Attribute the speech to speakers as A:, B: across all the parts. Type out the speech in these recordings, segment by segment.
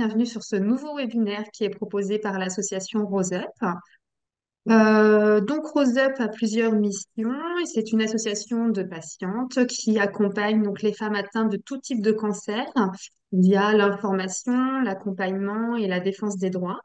A: bienvenue sur ce nouveau webinaire qui est proposé par l'association Rose Up. Donc Rose Up a plusieurs missions et c'est une association de patientes qui accompagne donc les femmes atteintes de tout type de cancer via l'information, l'accompagnement et la défense des droits.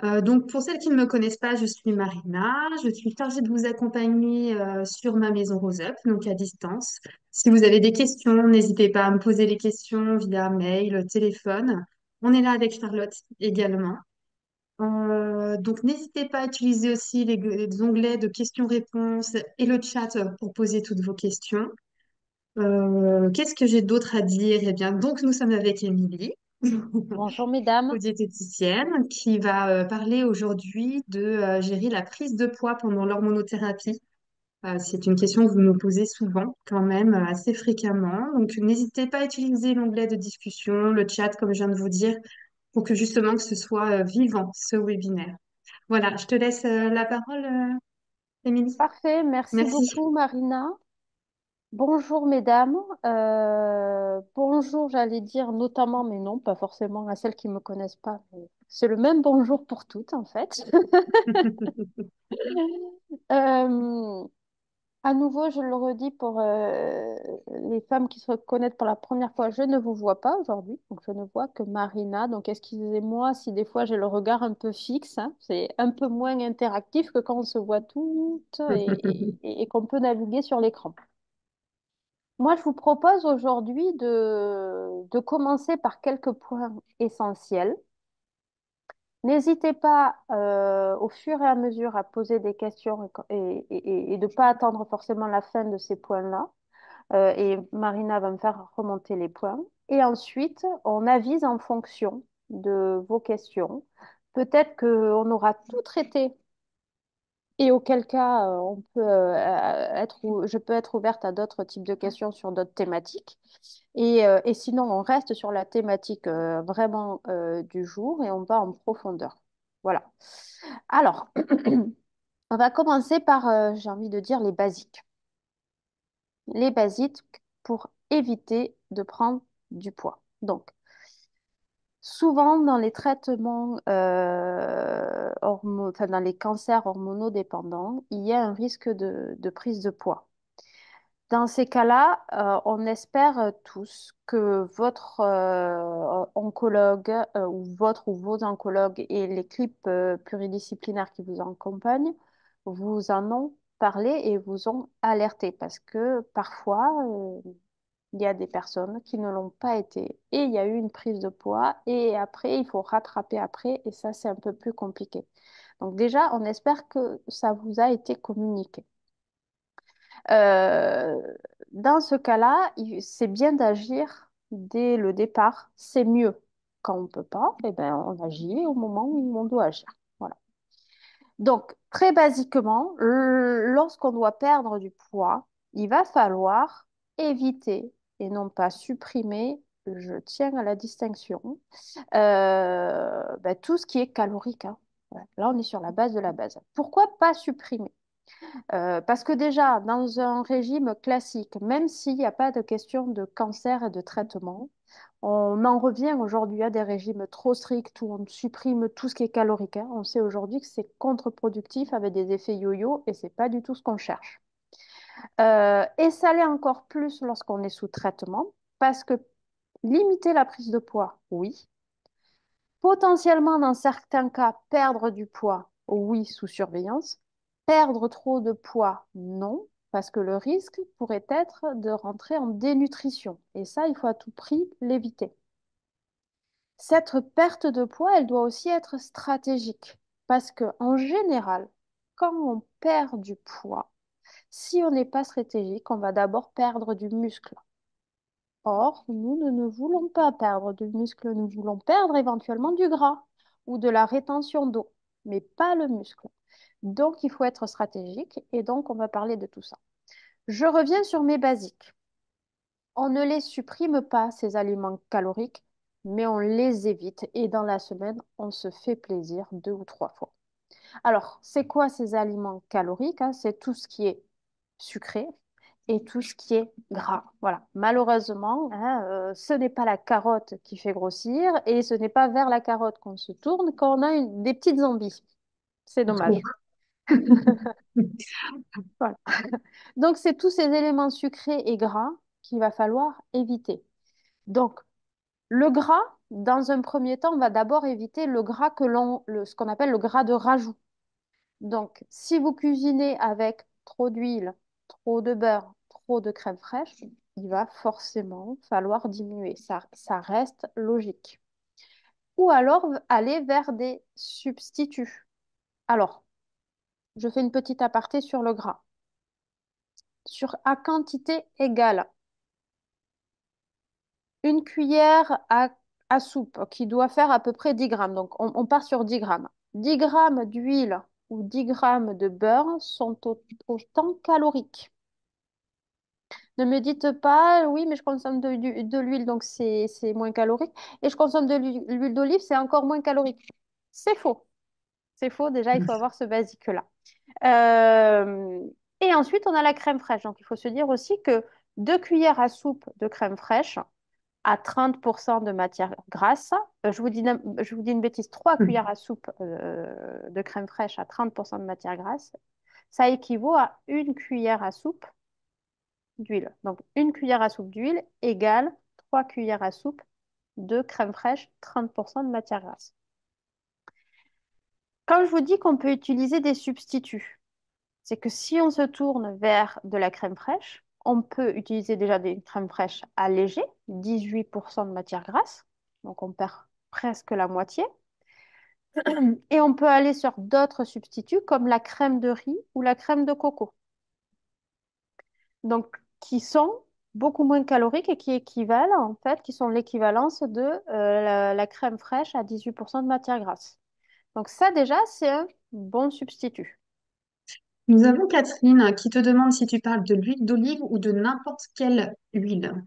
A: Donc pour celles qui ne me connaissent pas, je suis Marina. Je suis chargée de vous accompagner sur ma maison Rose Up, donc à distance. Si vous avez des questions, n'hésitez pas à me poser les questions via mail, téléphone. On est là avec Charlotte également. Donc n'hésitez pas à utiliser aussi les onglets de questions-réponses et le chat pour poser toutes vos questions. Qu'est-ce que j'ai d'autre à dire? Eh bien, donc nous sommes avec Émilie.
B: Bonjour mesdames.
A: Diététicienne qui va parler aujourd'hui de gérer la prise de poids pendant l'hormonothérapie. C'est une question que vous me posez souvent, quand même, assez fréquemment. Donc, n'hésitez pas à utiliser l'onglet de discussion, le chat, comme je viens de vous dire, pour que justement que ce soit vivant, ce webinaire. Voilà, je te laisse la parole, Émilie.
B: Parfait, merci
A: Merci.
B: beaucoup Marina. Bonjour mesdames. Bonjour, j'allais dire notamment, mais non, pas forcément à celles qui ne me connaissent pas. Mais c'est le même bonjour pour toutes en fait. Euh, à nouveau, je le redis pour les femmes qui se reconnaissent pour la première fois, je ne vous vois pas aujourd'hui, donc je ne vois que Marina. Donc excusez-moi si des fois j'ai le regard un peu fixe, hein. C'est un peu moins interactif que quand on se voit toutes et qu'on peut naviguer sur l'écran. Moi, je vous propose aujourd'hui de commencer par quelques points essentiels. N'hésitez pas au fur et à mesure à poser des questions et de ne pas attendre forcément la fin de ces points-là. Et Marina va me faire remonter les points. Et ensuite, on avise en fonction de vos questions. Peut-être qu'on aura tout traité et auquel cas on peut, je peux être ouverte à d'autres types de questions sur d'autres thématiques. Et sinon, on reste sur la thématique vraiment du jour et on va en profondeur. Voilà. Alors, on va commencer par, j'ai envie de dire, les basiques. Les basiques pour éviter de prendre du poids. Donc, souvent dans les traitements, enfin, dans les cancers hormonodépendants, il y a un risque de prise de poids. Dans ces cas-là, on espère tous que votre oncologue ou votre ou vos oncologues et l'équipe pluridisciplinaire qui vous accompagne vous en ont parlé et vous ont alerté parce que parfois, il y a des personnes qui ne l'ont pas été et il y a eu une prise de poids et après, il faut rattraper après et ça, c'est un peu plus compliqué. Donc déjà, on espère que ça vous a été communiqué. Euh, Dans ce cas-là, c'est bien d'agir dès le départ. C'est mieux. Quand on ne peut pas, eh ben, on agit au moment où on doit agir. Voilà. Donc, très basiquement, lorsqu'on doit perdre du poids, il va falloir éviter et non pas supprimer, je tiens à la distinction, ben, tout ce qui est calorique, hein. Voilà. Là, on est sur la base de la base. Pourquoi pas supprimer? Parce que déjà, dans un régime classique, même s'il n'y a pas de question de cancer et de traitement, on en revient aujourd'hui à des régimes trop stricts où on supprime tout ce qui est calorique, hein. On sait aujourd'hui que c'est contre-productif avec des effets yo-yo et c'est pas du tout ce qu'on cherche. Et ça l'est encore plus lorsqu'on est sous traitement parce que limiter la prise de poids, oui. Potentiellement, dans certains cas, perdre du poids, oui, sous surveillance. Perdre trop de poids, non, parce que le risque pourrait être de rentrer en dénutrition. Et ça, il faut à tout prix l'éviter. Cette perte de poids, elle doit aussi être stratégique, parce que en général, quand on perd du poids, si on n'est pas stratégique, on va d'abord perdre du muscle. Or, nous ne voulons pas perdre du muscle, nous voulons perdre éventuellement du gras ou de la rétention d'eau, mais pas le muscle. Donc, il faut être stratégique et donc on va parler de tout ça. Je reviens sur mes basiques. On ne les supprime pas, ces aliments caloriques, mais on les évite et dans la semaine, on se fait plaisir 2 ou 3 fois. Alors, c'est quoi ces aliments caloriques, hein? C'est tout ce qui est sucré, et tout ce qui est gras. Voilà. Malheureusement, hein, ce n'est pas la carotte qui fait grossir et ce n'est pas vers la carotte qu'on se tourne quand on a des petites envies. C'est
A: Trop.
B: dommage. Voilà. Donc, c'est tous ces éléments sucrés et gras qu'il va falloir éviter. Donc, le gras, dans un premier temps, on va d'abord éviter le gras ce qu'on appelle le gras de rajout. Donc, si vous cuisinez avec trop d'huile, trop de beurre, trop de crème fraîche, il va forcément falloir diminuer. Ça reste logique. Ou alors aller vers des substituts. Alors, je fais une petite aparté sur le gras. À quantité égale, une cuillère à soupe qui doit faire à peu près 10 grammes. Donc, on part sur 10 grammes. 10 grammes d'huile ou 10 grammes de beurre sont autant caloriques. Ne me dites pas, oui, mais je consomme de l'huile, donc c'est moins calorique. Et je consomme de l'huile d'olive, c'est encore moins calorique. C'est faux. C'est faux, déjà, il faut avoir ce basique-là. Euh, et ensuite, on a la crème fraîche. Donc, il faut se dire aussi que 2 cuillères à soupe de crème fraîche à 30% de matière grasse. Je vous dis une bêtise, 3 cuillères à soupe de crème fraîche à 30% de matière grasse. Ça équivaut à 1 cuillère à soupe d'huile. Donc, 1 cuillère à soupe d'huile égale 3 cuillères à soupe de crème fraîche, 30% de matière grasse. Quand je vous dis qu'on peut utiliser des substituts, c'est que si on se tourne vers de la crème fraîche, on peut utiliser déjà des crèmes fraîches allégées, 18% de matière grasse, donc on perd presque la moitié. Et on peut aller sur d'autres substituts comme la crème de riz ou la crème de coco. Donc, qui sont beaucoup moins caloriques et qui équivalent, en fait, qui sont l'équivalence de la crème fraîche à 18% de matière grasse. Donc ça, déjà, c'est un bon substitut.
A: Nous avons Catherine qui te demande si tu parles de l'huile d'olive ou de n'importe quelle huile.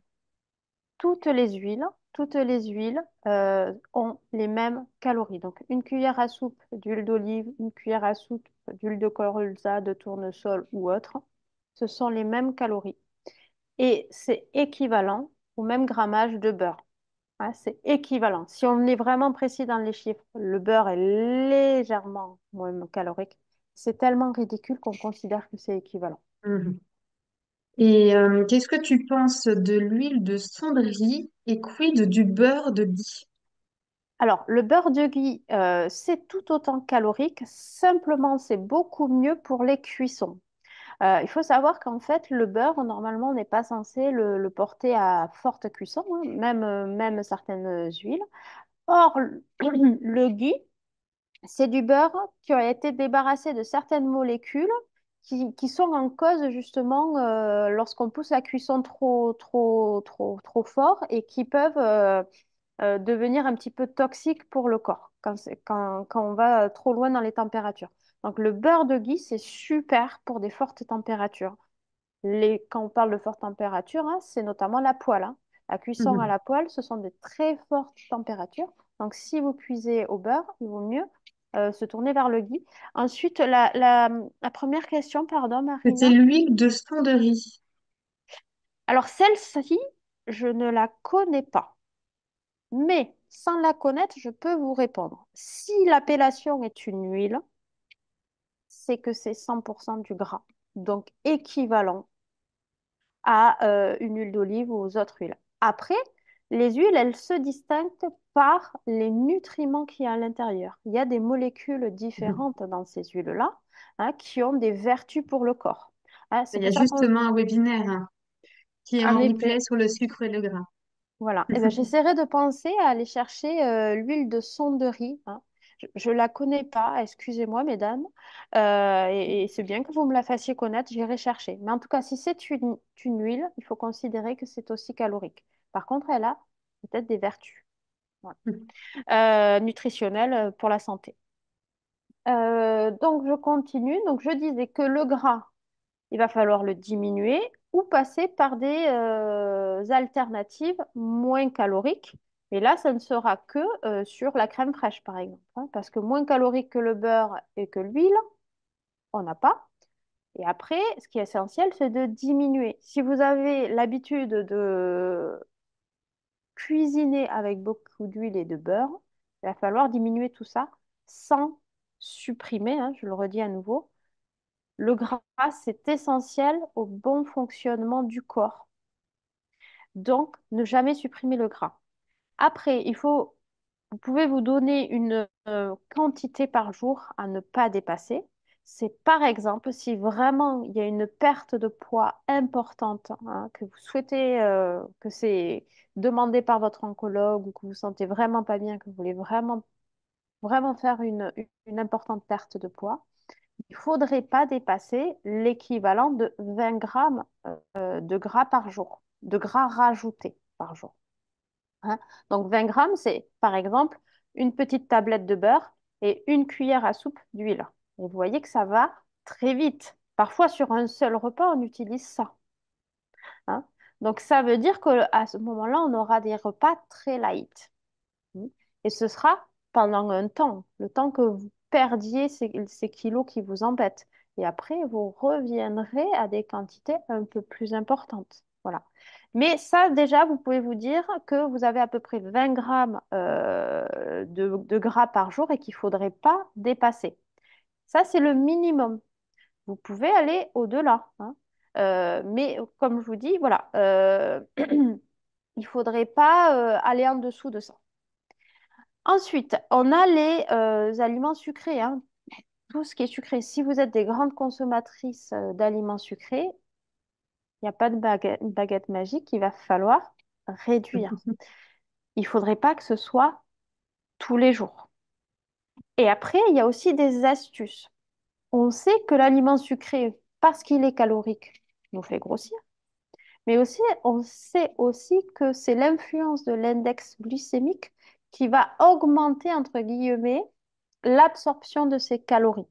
B: Toutes les huiles, toutes les huiles ont les mêmes calories. Donc, 1 cuillère à soupe d'huile d'olive, 1 cuillère à soupe d'huile de colza, de tournesol ou autre, ce sont les mêmes calories. Et c'est équivalent au même grammage de beurre. Hein, c'est équivalent. Si on est vraiment précis dans les chiffres, le beurre est légèrement moins calorique. C'est tellement ridicule qu'on considère que c'est équivalent.
A: Mhm. Et qu'est-ce que tu penses de l'huile de cendrier et quid du beurre de ghee?
B: Alors, le beurre de ghee, c'est tout autant calorique, simplement c'est beaucoup mieux pour les cuissons. Il faut savoir qu'en fait, le beurre, normalement, on n'est pas censé le porter à forte cuisson, hein, même certaines huiles. Or, le ghee, c'est du beurre qui a été débarrassé de certaines molécules qui sont en cause justement lorsqu'on pousse la cuisson trop fort et qui peuvent devenir un petit peu toxiques pour le corps quand on va trop loin dans les températures. Donc le beurre de ghee, c'est super pour des fortes températures. Quand on parle de forte température, hein, c'est notamment la poêle, hein. La cuisson à
A: Mhm.
B: la poêle, ce sont de très fortes températures. Donc, si vous cuisez au beurre, il vaut mieux se tourner vers le ghee. Ensuite, la première question, pardon,
A: C'était
B: Marina.
A: l'huile de sonderie.
B: Alors, celle-ci, je ne la connais pas. Mais sans la connaître, je peux vous répondre. Si l'appellation est une huile, c'est que c'est 100% du gras. Donc, équivalent à une huile d'olive ou aux autres huiles. Après, les huiles, elles se distinguent par les nutriments qu'il y a à l'intérieur. Il y a des molécules
A: Mhm.
B: différentes dans ces huiles-là, hein, qui ont des vertus pour le corps. Hein, c'est
A: Il y a
B: pour ça qu'on...
A: justement un webinaire qui est
B: En
A: en
B: effet,
A: replay sur le sucre et le gras.
B: voilà. Eh ben, j'essaierai de penser à aller chercher l'huile de sonderie, hein. Je ne la connais pas, excusez-moi, mesdames. Et c'est bien que vous me la fassiez connaître, j'irai chercher. Mais en tout cas, si c'est une huile, il faut considérer que c'est aussi calorique. Par contre, elle a peut-être des vertus, voilà, nutritionnelles pour la santé. Donc, je continue. Donc, je disais que le gras, il va falloir le diminuer ou passer par des alternatives moins caloriques. Et là, ça ne sera que sur la crème fraîche, par exemple, hein, parce que moins calorique que le beurre et que l'huile, on n'a pas. Et après, ce qui est essentiel, c'est de diminuer. Si vous avez l'habitude de cuisiner avec beaucoup d'huile et de beurre, il va falloir diminuer tout ça sans supprimer, hein, je le redis à nouveau. Le gras, c'est essentiel au bon fonctionnement du corps. Donc, ne jamais supprimer le gras. Après, vous pouvez vous donner une quantité par jour à ne pas dépasser. C'est par exemple si vraiment il y a une perte de poids importante, hein, que vous souhaitez, que c'est demandé par votre oncologue ou que vous vous sentez vraiment pas bien, que vous voulez vraiment, vraiment faire une importante perte de poids, il ne faudrait pas dépasser l'équivalent de 20 grammes de gras par jour, de gras rajoutés par jour, hein. Donc 20 grammes, c'est par exemple une petite tablette de beurre et une cuillère à soupe d'huile. Et vous voyez que ça va très vite. Parfois, sur un seul repas, on utilise ça, hein. Donc ça veut dire qu'à ce moment-là, on aura des repas très light. Mm. Et ce sera pendant un temps, le temps que vous perdiez ces kilos qui vous embêtent. Et après, vous reviendrez à des quantités un peu plus importantes. Voilà. Mais ça, déjà, vous pouvez vous dire que vous avez à peu près 20 grammes de gras par jour et qu'il ne faudrait pas dépasser. Ça, c'est le minimum. Vous pouvez aller au-delà, hein. Mais comme je vous dis, voilà, il ne faudrait pas aller en dessous de ça. Ensuite, on a les aliments sucrés, hein. Tout ce qui est sucré. Si vous êtes des grandes consommatrices d'aliments sucrés, il n'y a pas de baguette magique, il va falloir réduire. Il ne faudrait pas que ce soit tous les jours. Et après, il y a aussi des astuces. On sait que l'aliment sucré, parce qu'il est calorique, nous fait grossir. Mais aussi, on sait aussi que c'est l'influence de l'index glycémique qui va augmenter, entre guillemets, l'absorption de ces calories.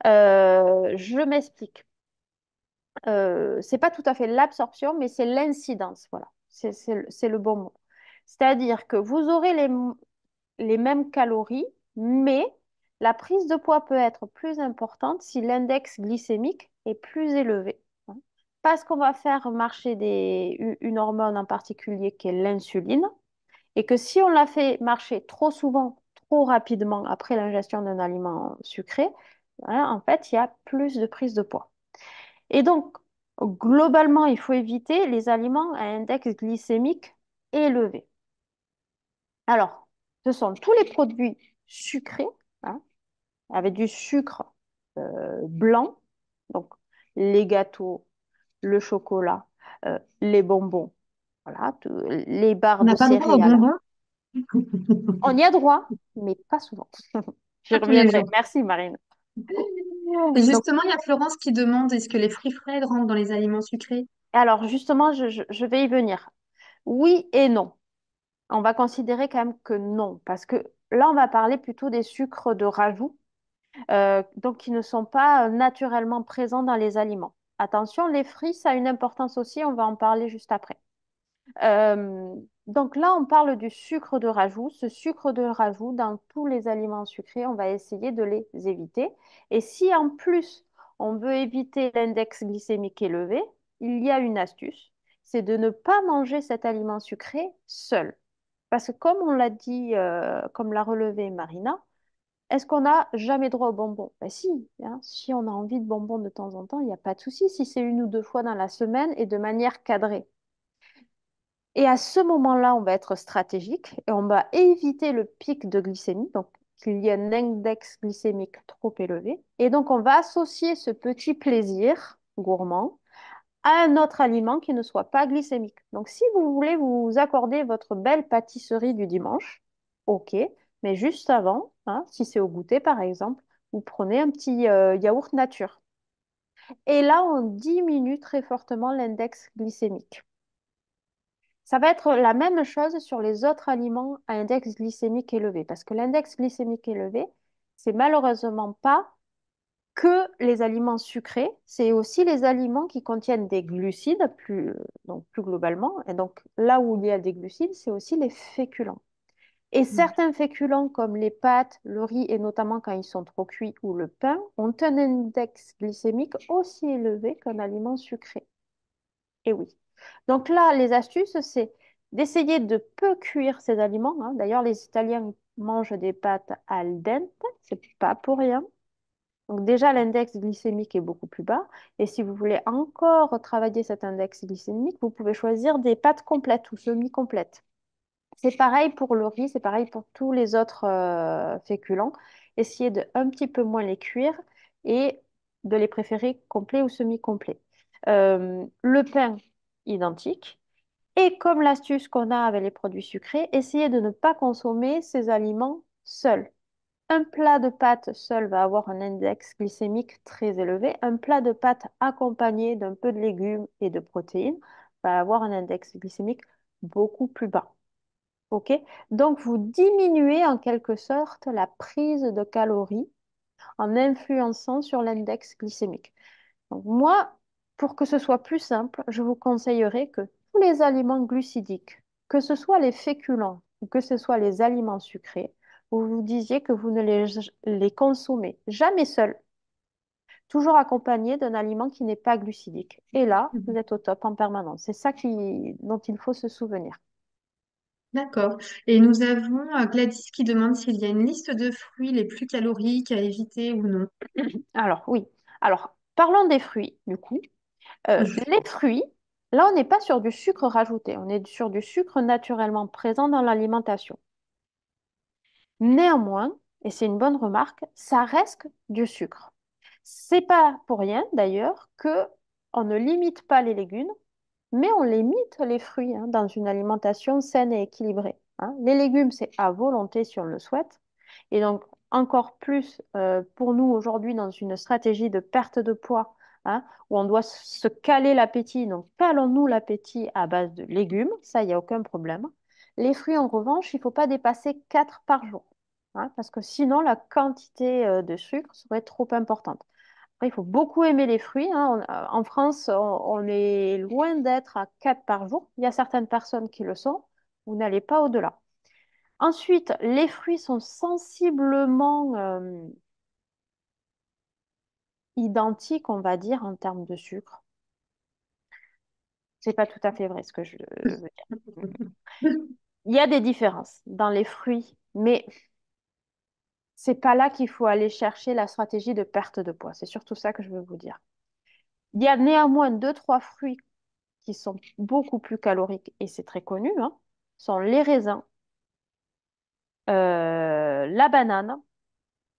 B: Je m'explique. C'est pas tout à fait l'absorption, mais c'est l'incidence. Voilà, c'est le bon mot. C'est-à-dire que vous aurez les mêmes calories, mais la prise de poids peut être plus importante si l'index glycémique est plus élevé, hein. Parce qu'on va faire marcher une hormone en particulier qui est l'insuline, et que si on la fait marcher trop souvent, trop rapidement après l'ingestion d'un aliment sucré, hein, en fait, il y a plus de prise de poids. Et donc, globalement, il faut éviter les aliments à index glycémique élevé. Alors, ce sont tous les produits sucrés, hein, avec du sucre blanc, donc les gâteaux, le chocolat, les bonbons, voilà, les barres
A: On
B: de
A: n'a pas droit aux
B: céréales.
A: bonbons,
B: On y a droit, mais pas souvent. J'y
A: pas tous les
B: reviendrai.
A: jours.
B: Merci, Marine.
A: Et
B: Donc,
A: justement, il y a Florence qui demande est-ce que les fruits frais rentrent dans les aliments sucrés?
B: alors, justement, je vais y venir. Oui et non. On va considérer quand même que non, parce que là, on va parler plutôt des sucres de rajout, donc qui ne sont pas naturellement présents dans les aliments. Attention, les fruits, ça a une importance aussi, on va en parler juste après. Euh, donc là, on parle du sucre de rajout. Ce sucre de rajout, dans tous les aliments sucrés, on va essayer de les éviter. Et si en plus, on veut éviter l'index glycémique élevé, il y a une astuce, c'est de ne pas manger cet aliment sucré seul. Parce que comme on l'a dit, comme l'a relevé Marina, est-ce qu'on n'a jamais droit aux bonbons? Ben si, hein, si on a envie de bonbons de temps en temps, il n'y a pas de souci si c'est une ou deux fois dans la semaine et de manière cadrée. Et à ce moment-là, on va être stratégique et on va éviter le pic de glycémie, donc qu'il y ait un index glycémique trop élevé. Et donc, on va associer ce petit plaisir gourmand à un autre aliment qui ne soit pas glycémique. Donc, si vous voulez vous accorder votre belle pâtisserie du dimanche, ok, mais juste avant, hein, si c'est au goûter par exemple, vous prenez un petit yaourt nature. Et là, on diminue très fortement l'index glycémique. Ça va être la même chose sur les autres aliments à index glycémique élevé, parce que l'index glycémique élevé, c'est malheureusement pas que les aliments sucrés, c'est aussi les aliments qui contiennent des glucides, donc plus globalement. Et donc là où il y a des glucides, c'est aussi les féculents. Et
A: Mm.
B: certains féculents comme les pâtes, le riz et notamment quand ils sont trop cuits ou le pain ont un index glycémique aussi élevé qu'un aliment sucré. Et oui. Donc là, les astuces, c'est d'essayer de peu cuire ces aliments, hein. D'ailleurs, les Italiens mangent des pâtes al dente, c'est pas pour rien. Donc déjà, l'index glycémique est beaucoup plus bas. Et si vous voulez encore travailler cet index glycémique, vous pouvez choisir des pâtes complètes ou semi-complètes. C'est pareil pour le riz, c'est pareil pour tous les autres féculents. Essayez de un petit peu moins les cuire et de les préférer complets ou semi-complets. Le pain, identique. Et comme l'astuce qu'on a avec les produits sucrés, essayez de ne pas consommer ces aliments seuls. Un plat de pâtes seul va avoir un index glycémique très élevé. Un plat de pâtes accompagné d'un peu de légumes et de protéines va avoir un index glycémique beaucoup plus bas. OK? Donc, vous diminuez en quelque sorte la prise de calories en influençant sur l'index glycémique. Donc, moi, pour que ce soit plus simple, je vous conseillerais que tous les aliments glucidiques, que ce soit les féculents ou que ce soit les aliments sucrés, vous vous disiez que vous ne les consommez jamais seuls, toujours accompagnés d'un aliment qui n'est pas glucidique. Et là, vous êtes au top en permanence. C'est ça dont il faut se souvenir.
A: D'accord. Et nous avons Gladys qui demande s'il y a une liste de fruits les plus caloriques à éviter ou non.
B: Alors, oui. Alors, parlons des fruits, du coup. Les fruits, là, on n'est pas sur du sucre rajouté, on est sur du sucre naturellement présent dans l'alimentation. Néanmoins, et c'est une bonne remarque, ça reste du sucre. C'est pas pour rien, d'ailleurs, que on ne limite pas les légumes, mais on limite les fruits, hein, dans une alimentation saine et équilibrée, hein. Les légumes, c'est à volonté si on le souhaite. Et donc, encore plus pour nous aujourd'hui dans une stratégie de perte de poids, hein, où on doit se caler l'appétit. Donc, calons-nous l'appétit à base de légumes, ça, il n'y a aucun problème. Les fruits, en revanche, il ne faut pas dépasser 4 par jour, hein, parce que sinon, la quantité de sucre serait trop importante. Après, il faut beaucoup aimer les fruits, hein. En France, on est loin d'être à 4 par jour. Il y a certaines personnes qui le sont. Vous n'allez pas au-delà. Ensuite, les fruits sont sensiblement identiques, on va dire, en termes de sucre. C'est pas tout à fait vrai ce que je veux dire. Il y a des différences dans les fruits, mais c'est pas là qu'il faut aller chercher la stratégie de perte de poids. C'est surtout ça que je veux vous dire. Il y a néanmoins deux, trois fruits qui sont beaucoup plus caloriques, et c'est très connu, hein, sont les raisins, la banane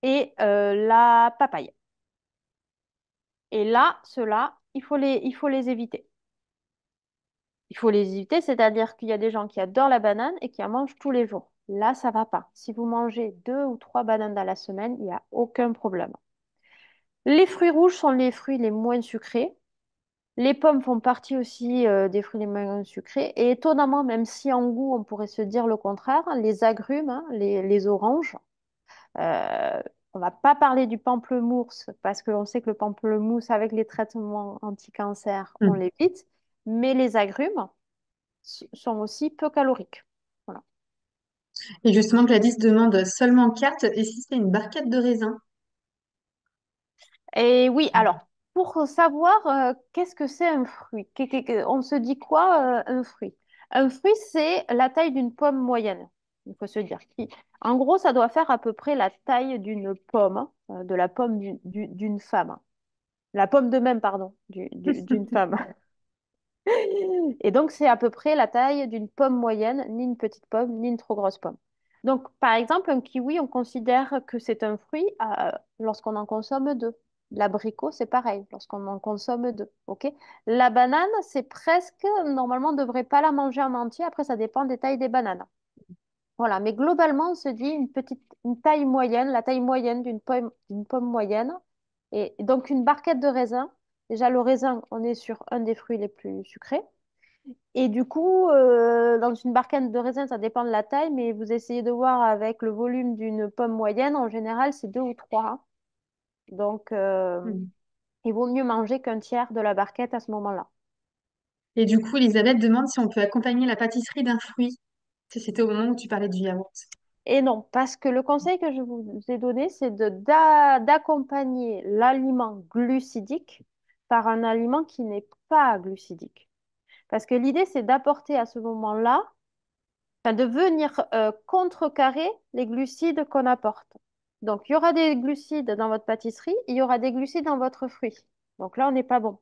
B: et la papaye. Et là, ceux-là, il faut les éviter. Il faut les éviter, c'est-à-dire qu'il y a des gens qui adorent la banane et qui en mangent tous les jours. Là, ça va pas. Si vous mangez 2 ou 3 bananes dans la semaine, il n'y a aucun problème. Les fruits rouges sont les fruits les moins sucrés. Les pommes font partie aussi des fruits les moins sucrés. Et étonnamment, même si en goût, on pourrait se dire le contraire, les agrumes, hein, les oranges, euh, on va pas parler du pamplemousse parce qu'on sait que le pamplemousse, avec les traitements anti-cancer, on
A: Mm.
B: l'évite. Mais les agrumes sont aussi peu caloriques. Voilà.
A: Et justement, Gladys demande seulement 4 et si c'est une barquette de raisin.
B: Et oui, alors, pour savoir qu'est-ce que c'est un fruit, on se dit quoi un fruit? Un fruit, c'est la taille d'une pomme moyenne, il faut se dire. En gros, ça doit faire à peu près la taille d'une pomme, de la pomme d'une femme. La pomme de même, pardon, d'une femme. Et donc, c'est à peu près la taille d'une pomme moyenne, ni une petite pomme, ni une trop grosse pomme. Donc, par exemple, un kiwi, on considère que c'est un fruit lorsqu'on en consomme deux. L'abricot, c'est pareil, lorsqu'on en consomme deux. OK? La banane, c'est presque, normalement, on ne devrait pas la manger en entier. Après, ça dépend des tailles des bananes. Voilà, mais globalement, on se dit une taille moyenne, la taille moyenne d'une pomme moyenne. Et donc, une barquette de raisin. Déjà, le raisin, on est sur un des fruits les plus sucrés. Et du coup, dans une barquette de raisin, ça dépend de la taille, mais vous essayez de voir avec le volume d'une pomme moyenne. En général, c'est deux ou trois. Donc,
A: Mm.
B: il vaut mieux manger qu'un tiers de la barquette à ce moment-là.
A: Et du coup, Elisabeth demande si on peut accompagner la pâtisserie d'un fruit. Ça, c'était au moment où tu parlais du yaourt.
B: Et non, parce que le conseil que je vous ai donné, c'est d'accompagner l'aliment glucidique par un aliment qui n'est pas glucidique. Parce que l'idée, c'est d'apporter à ce moment-là, enfin, de venir contrecarrer les glucides qu'on apporte. Donc, il y aura des glucides dans votre pâtisserie, il y aura des glucides dans votre fruit. Donc là, on n'est pas bon.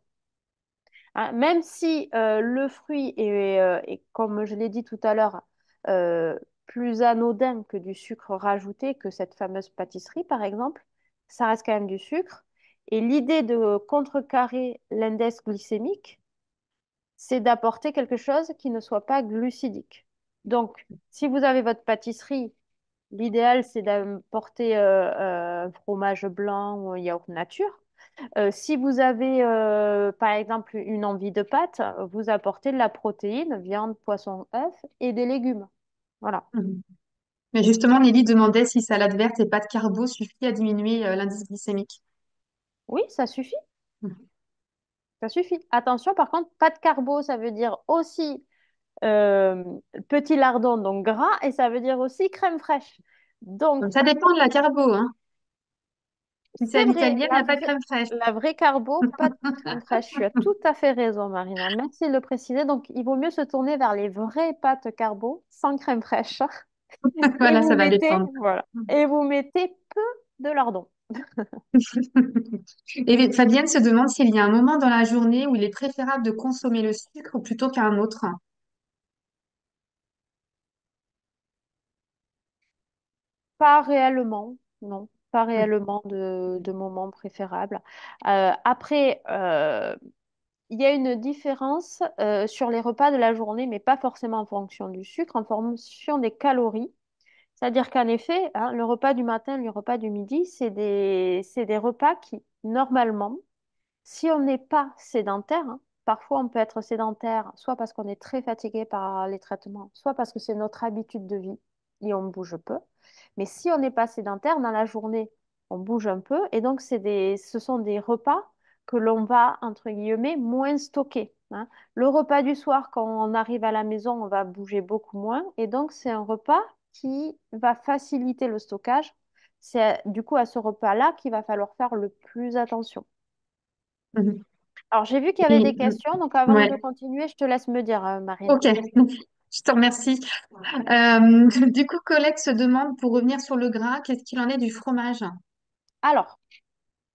B: Hein, même si le fruit est, comme je l'ai dit tout à l'heure, euh, plus anodin que du sucre rajouté, que cette fameuse pâtisserie, par exemple, ça reste quand même du sucre. Et l'idée de contrecarrer l'index glycémique, c'est d'apporter quelque chose qui ne soit pas glucidique. Donc, si vous avez votre pâtisserie, l'idéal, c'est d'apporter un fromage blanc ou un yaourt nature. Si vous avez, par exemple, une envie de pâte, vous apportez de la protéine, viande, poisson, œuf et des légumes. Voilà.
A: Mhm. Mais justement, Nelly demandait si salade verte et pas de carbo suffit à diminuer l'indice glycémique.
B: Oui, ça suffit.
A: Mhm.
B: Ça suffit. Attention, par contre, pas de carbo, ça veut dire aussi euh, petit lardon, donc gras, et ça veut dire aussi crème fraîche. Donc,
A: Donc, ça dépend de la carbo, hein. Si c'est à
B: c'est vrai,
A: l'italienne, il n'y a pas de crème fraîche.
B: la vraie carbo, pas de crème fraîche. Tu as tout à fait raison, Marina. Merci de le préciser. Donc, il vaut mieux se tourner vers les vraies pâtes carbo sans crème fraîche. Et
A: Voilà,
B: vous
A: ça va
B: mettez,
A: dépendre.
B: voilà, et vous mettez peu de lardons.
A: Et Fabienne se demande s'il y a un moment dans la journée où il est préférable de consommer le sucre plutôt qu'un autre.
B: Pas réellement, non, pas réellement de moment préférable. Après, il y a une différence sur les repas de la journée, mais pas forcément en fonction du sucre, en fonction des calories. C'est-à-dire qu'en effet, hein, le repas du matin, le repas du midi, c'est des repas qui, normalement, si on n'est pas sédentaire, hein, parfois on peut être sédentaire, soit parce qu'on est très fatigué par les traitements, soit parce que c'est notre habitude de vie et on bouge peu. Mais si on n'est pas sédentaire, dans la journée, on bouge un peu et donc ce sont des repas que l'on va, entre guillemets, moins stocker. Hein. Le repas du soir, quand on arrive à la maison, on va bouger beaucoup moins et donc c'est un repas qui va faciliter le stockage. C'est du coup à ce repas-là qu'il va falloir faire le plus attention.
A: Mhm.
B: Alors, j'ai vu qu'il y avait
A: Et,
B: des questions, donc avant
A: ouais,
B: de continuer, je te laisse me dire, Marina.
A: ok, je te remercie. Du coup, Colette se demande, pour revenir sur le gras, qu'est-ce qu'il en est du fromage?
B: Alors,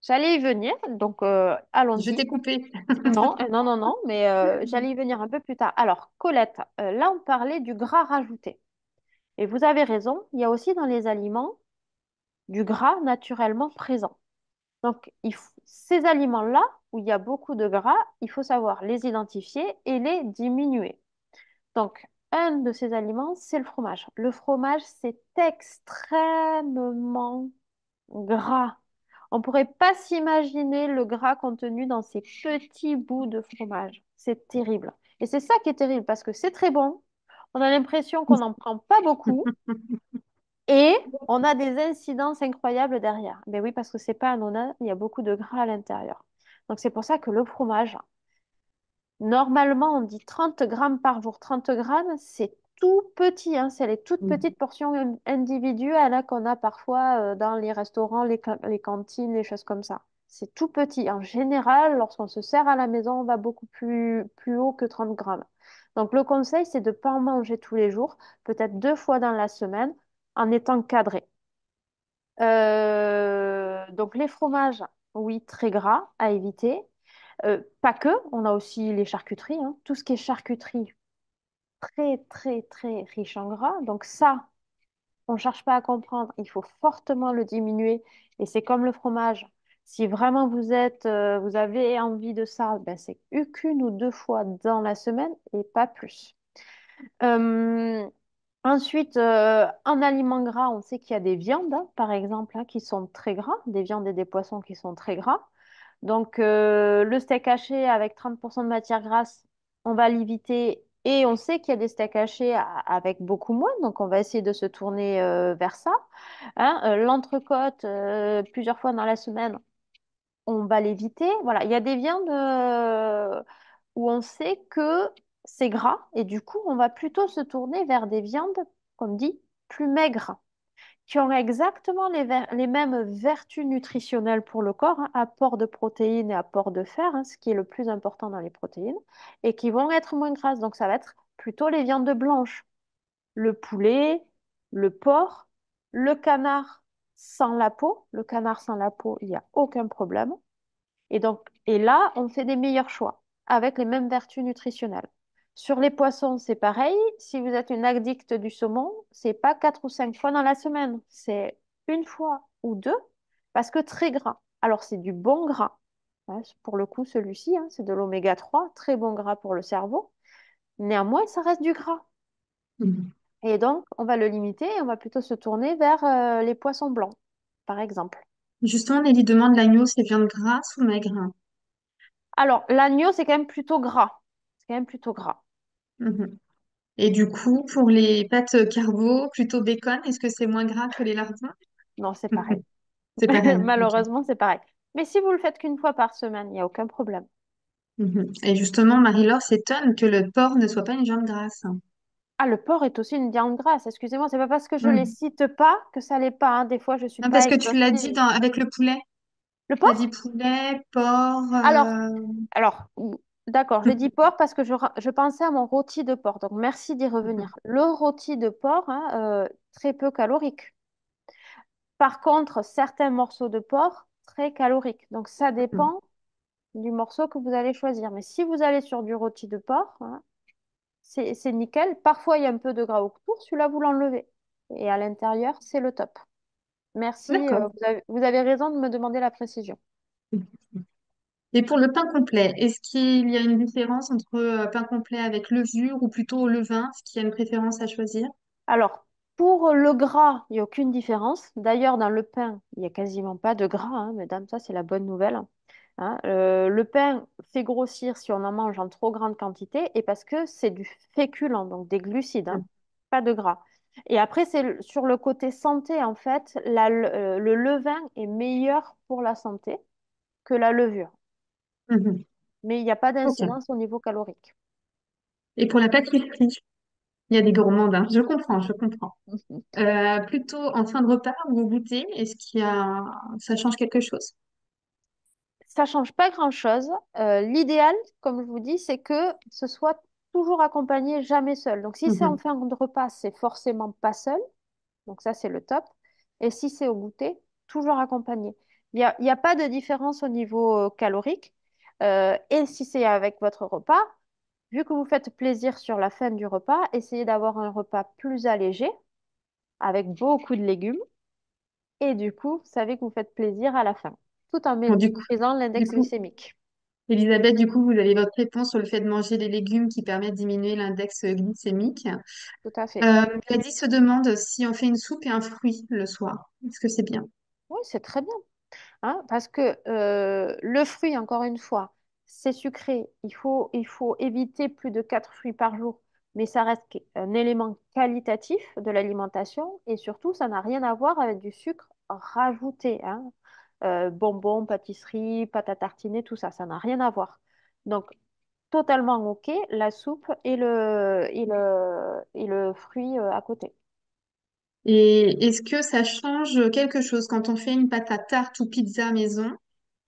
B: j'allais y venir, donc
A: Je
B: allons-y.
A: t'ai coupé.
B: Non, non, non, non, mais j'allais y venir un peu plus tard. Alors, Colette, là, on parlait du gras rajouté. Et vous avez raison, il y a aussi dans les aliments du gras naturellement présent. Donc, ces aliments-là, où il y a beaucoup de gras, il faut savoir les identifier et les diminuer. Donc, un de ces aliments, c'est le fromage. Le fromage, c'est extrêmement gras. On ne pourrait pas s'imaginer le gras contenu dans ces petits bouts de fromage. C'est terrible. Et c'est ça qui est terrible parce que c'est très bon. On a l'impression qu'on n'en prend pas beaucoup et on a des incidences incroyables derrière. Mais oui, parce que c'est pas anodin, il y a beaucoup de gras à l'intérieur. Donc c'est pour ça que le fromage, normalement, on dit 30 grammes par jour. 30 grammes, c'est tout petit, hein. C'est les toutes petites portions individuelles là, qu'on a parfois dans les restaurants, les cantines, les choses comme ça. C'est tout petit. En général, lorsqu'on se sert à la maison, on va beaucoup plus haut que 30 grammes. Donc, le conseil, c'est de ne pas en manger tous les jours, peut-être 2 fois dans la semaine, en étant cadré. Donc, les fromages, oui, très gras à éviter. Pas que, on a aussi les charcuteries, hein. Tout ce qui est charcuterie, très, très, très riche en gras. Donc ça, on ne cherche pas à comprendre, il faut fortement le diminuer. Et c'est comme le fromage. Si vraiment vous avez envie de ça, ben c'est qu'une ou 2 fois dans la semaine et pas plus. Euh, Ensuite, en aliments gras, on sait qu'il y a des viandes, hein, par exemple, hein, qui sont très gras, des viandes et des poissons qui sont très gras. Donc, le steak haché avec 30% de matière grasse, on va l'éviter. Et on sait qu'il y a des steaks hachés avec beaucoup moins, donc on va essayer de se tourner vers ça. Hein. L'entrecôte, plusieurs fois dans la semaine, on va l'éviter. Voilà, il y a des viandes où on sait que c'est gras et du coup, on va plutôt se tourner vers des viandes, comme dit, plus maigres. qui ont exactement les mêmes vertus nutritionnelles pour le corps, hein, apport de protéines et apport de fer, hein, ce qui est le plus important dans les protéines, et qui vont être moins grasses. Donc ça va être plutôt les viandes blanches, le poulet, le porc, le canard sans la peau. Le canard sans la peau, il n'y a aucun problème. Et là, on fait des meilleurs choix avec les mêmes vertus nutritionnelles. Sur les poissons, c'est pareil. Si vous êtes une addict du saumon, c'est pas 4 ou 5 fois dans la semaine, c'est une fois ou deux, parce que très gras. Alors, c'est du bon gras. Hein, pour le coup, celui-ci, hein, c'est de l'oméga 3, très bon gras pour le cerveau. Néanmoins, ça reste du gras.
A: Mhm.
B: Et donc, on va le limiter et on va plutôt se tourner vers les poissons blancs, par exemple.
A: Justement, Nelly demande l'agneau, c'est viande grasse ou maigre?
B: Alors, l'agneau, c'est quand même plutôt gras. C'est quand même plutôt gras.
A: Mhm. Et du coup, pour les pâtes carbo, plutôt bacon, est-ce que c'est moins gras que les lardons?
B: Non, c'est pareil.
A: C'est pareil. Ok.
B: Malheureusement, c'est pareil. Mais si vous le faites qu'une fois par semaine, il n'y a aucun problème.
A: Mhm. Et justement, Marie-Laure s'étonne que le porc ne soit pas une viande grasse.
B: Ah, le porc est aussi une viande grasse. Excusez-moi, c'est pas parce que je les
A: Mhm.
B: cite pas que ça l'est pas, hein. Des fois, je suis
A: Non, parce
B: pas
A: que tu l'as dit
B: exhaustive.
A: avec le poulet.
B: Le
A: Tu as dit
B: porc?
A: poulet, porc.
B: Alors, alors, d'accord, j'ai dit porc parce que je pensais à mon rôti de porc. Donc, merci d'y revenir. Le rôti de porc, hein, très peu calorique. Par contre, certains morceaux de porc, très caloriques. Donc, ça dépend du morceau que vous allez choisir. Mais si vous allez sur du rôti de porc, hein, c'est nickel. Parfois, il y a un peu de gras autour. Celui-là, vous l'enlevez. Et à l'intérieur, c'est le top. Merci.
A: D'accord.
B: Vous avez raison de me demander la précision.
A: Et pour le pain complet, est-ce qu'il y a une différence entre pain complet avec levure ou plutôt au levain? Est-ce qu'il y a une préférence à choisir?
B: Alors, pour le gras, il n'y a aucune différence. D'ailleurs, dans le pain, il n'y a quasiment pas de gras, hein, mesdames, ça c'est la bonne nouvelle. Hein. Le pain fait grossir si on en mange en trop grande quantité et parce que c'est du féculent, donc des glucides, hein, pas de gras. Et après, sur le côté santé, en fait, le levain est meilleur pour la santé que la levure.
A: Mhm.
B: Mais il n'y a pas
A: Ok.
B: d'incidence au niveau calorique.
A: Et pour la pâtisserie, il y a des gourmands, hein. Je comprends, je comprends. Plutôt en fin de repas ou au goûter, est-ce qu'il y a... ça change quelque chose?
B: Ça change pas grand-chose. L'idéal, comme je vous dis, c'est que ce soit toujours accompagné, jamais seul. Donc, si c'est en
A: Mhm.
B: fin de repas, c'est forcément pas seul. Donc, ça, c'est le top. Et si c'est au goûter, toujours accompagné. Il y a pas de différence au niveau calorique. Et si c'est avec votre repas, vu que vous faites plaisir sur la fin du repas, essayez d'avoir un repas plus allégé, avec beaucoup de légumes. Et du coup, vous savez que vous faites plaisir à la fin, tout en
A: Bon,
B: maîtrisant
A: du
B: l'index
A: coup,
B: glycémique.
A: Elisabeth, du coup, vous avez votre réponse sur le fait de manger des légumes qui permettent de diminuer l'index glycémique.
B: Tout à fait.
A: Gladys se demande si on fait une soupe et un fruit le soir. Est-ce que c'est bien?
B: Oui, c'est très bien. Hein, parce que le fruit, encore une fois, c'est sucré. Il faut éviter plus de 4 fruits par jour. Mais ça reste un élément qualitatif de l'alimentation. Et surtout, ça n'a rien à voir avec du sucre rajouté. Hein. Bonbons, pâtisseries, pâte à tartiner, tout ça, ça n'a rien à voir. Donc, totalement OK, la soupe et le fruit à côté.
A: Et est-ce que ça change quelque chose quand on fait une pâte à tarte ou pizza maison?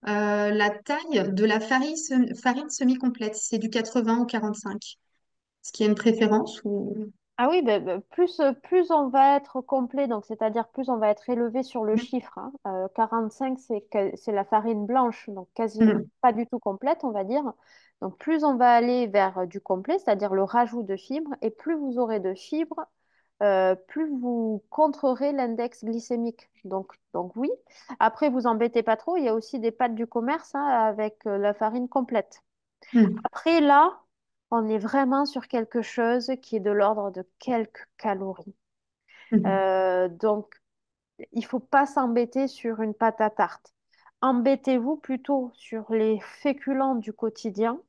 A: La taille de la farine semi-complète, si c'est du 80 ou 45. Est-ce qu'il y a une préférence ou...
B: Ah oui, plus on va être complet, donc c'est-à-dire plus on va être élevé sur le chiffre. Hein. 45, c'est la farine blanche, donc quasi
A: Mhm.
B: pas du tout complète, on va dire. Donc plus on va aller vers du complet, c'est-à-dire le rajout de fibres, et plus vous aurez de fibres, plus vous contrerez l'index glycémique. Donc oui. Après, vous embêtez pas trop, il y a aussi des pâtes du commerce hein, avec la farine complète.
A: Mhm.
B: Après, là, on est vraiment sur quelque chose qui est de l'ordre de quelques calories.
A: Mhm.
B: Donc, il faut pas s'embêter sur une pâte à tarte. Embêtez-vous plutôt sur les féculents du quotidien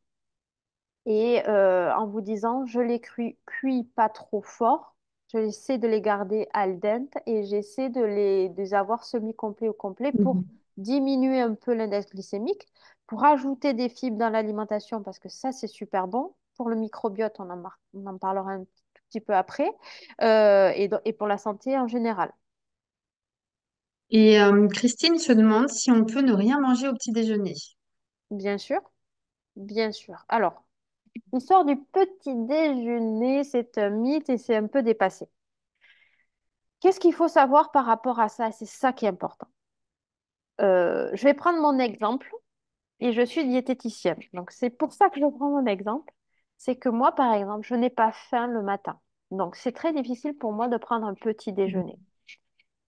B: et en vous disant, je les cuis pas trop fort, j'essaie de les garder al dente et j'essaie de les avoir semi-complets ou complets pour
A: Mhm.
B: diminuer un peu l'index glycémique, pour ajouter des fibres dans l'alimentation parce que ça, c'est super bon. Pour le microbiote, on en parlera un tout petit peu après, et pour la santé en général.
A: Et Christine se demande si on peut ne rien manger au petit déjeuner.
B: Bien sûr, bien sûr. Alors, l'histoire du petit déjeuner, c'est un mythe et c'est un peu dépassé. Qu'est-ce qu'il faut savoir par rapport à ça? C'est ça qui est important. Je vais prendre mon exemple et je suis diététicienne. Donc, c'est pour ça que je prends mon exemple. C'est que moi, par exemple, je n'ai pas faim le matin. Donc, c'est très difficile pour moi de prendre un petit déjeuner.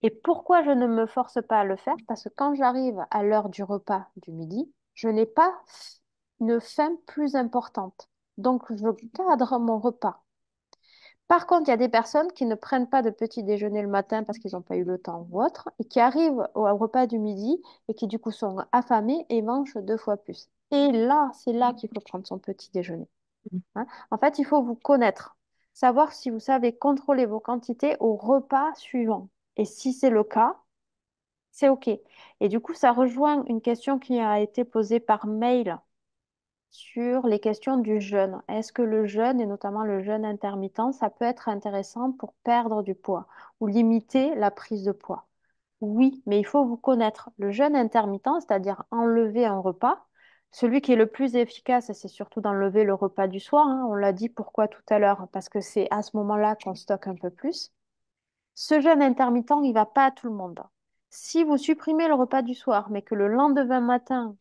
B: Et pourquoi je ne me force pas à le faire? Parce que quand j'arrive à l'heure du repas du midi, je n'ai pas une faim plus importante. Donc, je cadre mon repas. Par contre, il y a des personnes qui ne prennent pas de petit déjeuner le matin parce qu'ils n'ont pas eu le temps ou autre, et qui arrivent au repas du midi et qui du coup sont affamés et mangent deux fois plus. Et là, c'est là qu'il faut prendre son petit déjeuner. Hein. En fait, il faut vous connaître, savoir si vous savez contrôler vos quantités au repas suivant. Et si c'est le cas, c'est OK. Et du coup, ça rejoint une question qui a été posée par mail sur les questions du jeûne. Est-ce que le jeûne, et notamment le jeûne intermittent, ça peut être intéressant pour perdre du poids ou limiter la prise de poids? Oui, mais il faut vous connaître. Le jeûne intermittent, c'est-à-dire enlever un repas, celui qui est le plus efficace, c'est surtout d'enlever le repas du soir, hein. On l'a dit pourquoi tout à l'heure, parce que c'est à ce moment-là qu'on stocke un peu plus. Ce jeûne intermittent, il ne va pas à tout le monde. Si vous supprimez le repas du soir, mais que le lendemain matin,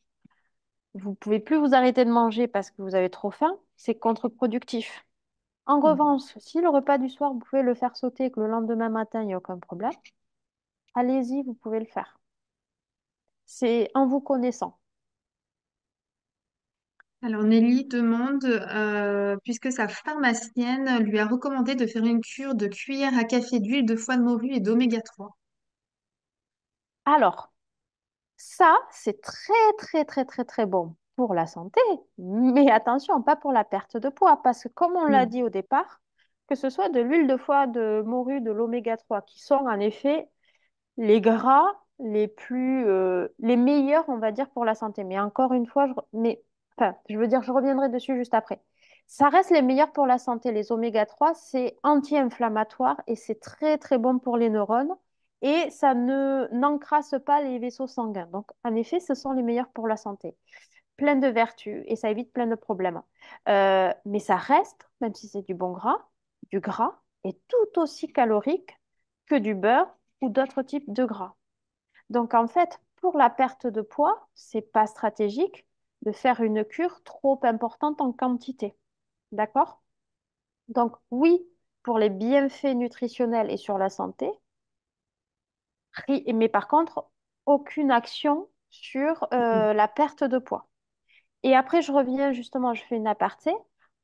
B: vous pouvez plus vous arrêter de manger parce que vous avez trop faim, c'est contre-productif. En revanche, si le repas du soir, vous pouvez le faire sauter et que le lendemain matin, il n'y a aucun problème, allez-y, vous pouvez le faire. C'est en vous connaissant.
A: Alors Nelly demande, puisque sa pharmacienne lui a recommandé de faire une cure de cuillère à café d'huile de foie de morue et d'oméga 3.
B: Alors, ça, c'est très, très, très, très, très bon pour la santé, mais attention, pas pour la perte de poids, parce que comme on l'a
A: Hmm.
B: dit au départ, que ce soit de l'huile de foie de morue, de l'oméga 3, qui sont en effet les gras les meilleurs, on va dire, pour la santé. Mais encore une fois, enfin, je veux dire, je reviendrai dessus juste après. Ça reste les meilleurs pour la santé. Les oméga 3, c'est anti-inflammatoire et c'est très, très bon pour les neurones. Et ça ne n'encrasse pas les vaisseaux sanguins. Donc, en effet, ce sont les meilleurs pour la santé. Plein de vertus et ça évite plein de problèmes. Mais ça reste, même si c'est du gras est tout aussi calorique que du beurre ou d'autres types de gras. Donc en fait, pour la perte de poids, c'est pas stratégique de faire une cure trop importante en quantité. D'accord? Donc oui, pour les bienfaits nutritionnels et sur la santé, mais par contre, aucune action sur la perte de poids. Et après, je reviens justement, je fais une aparté.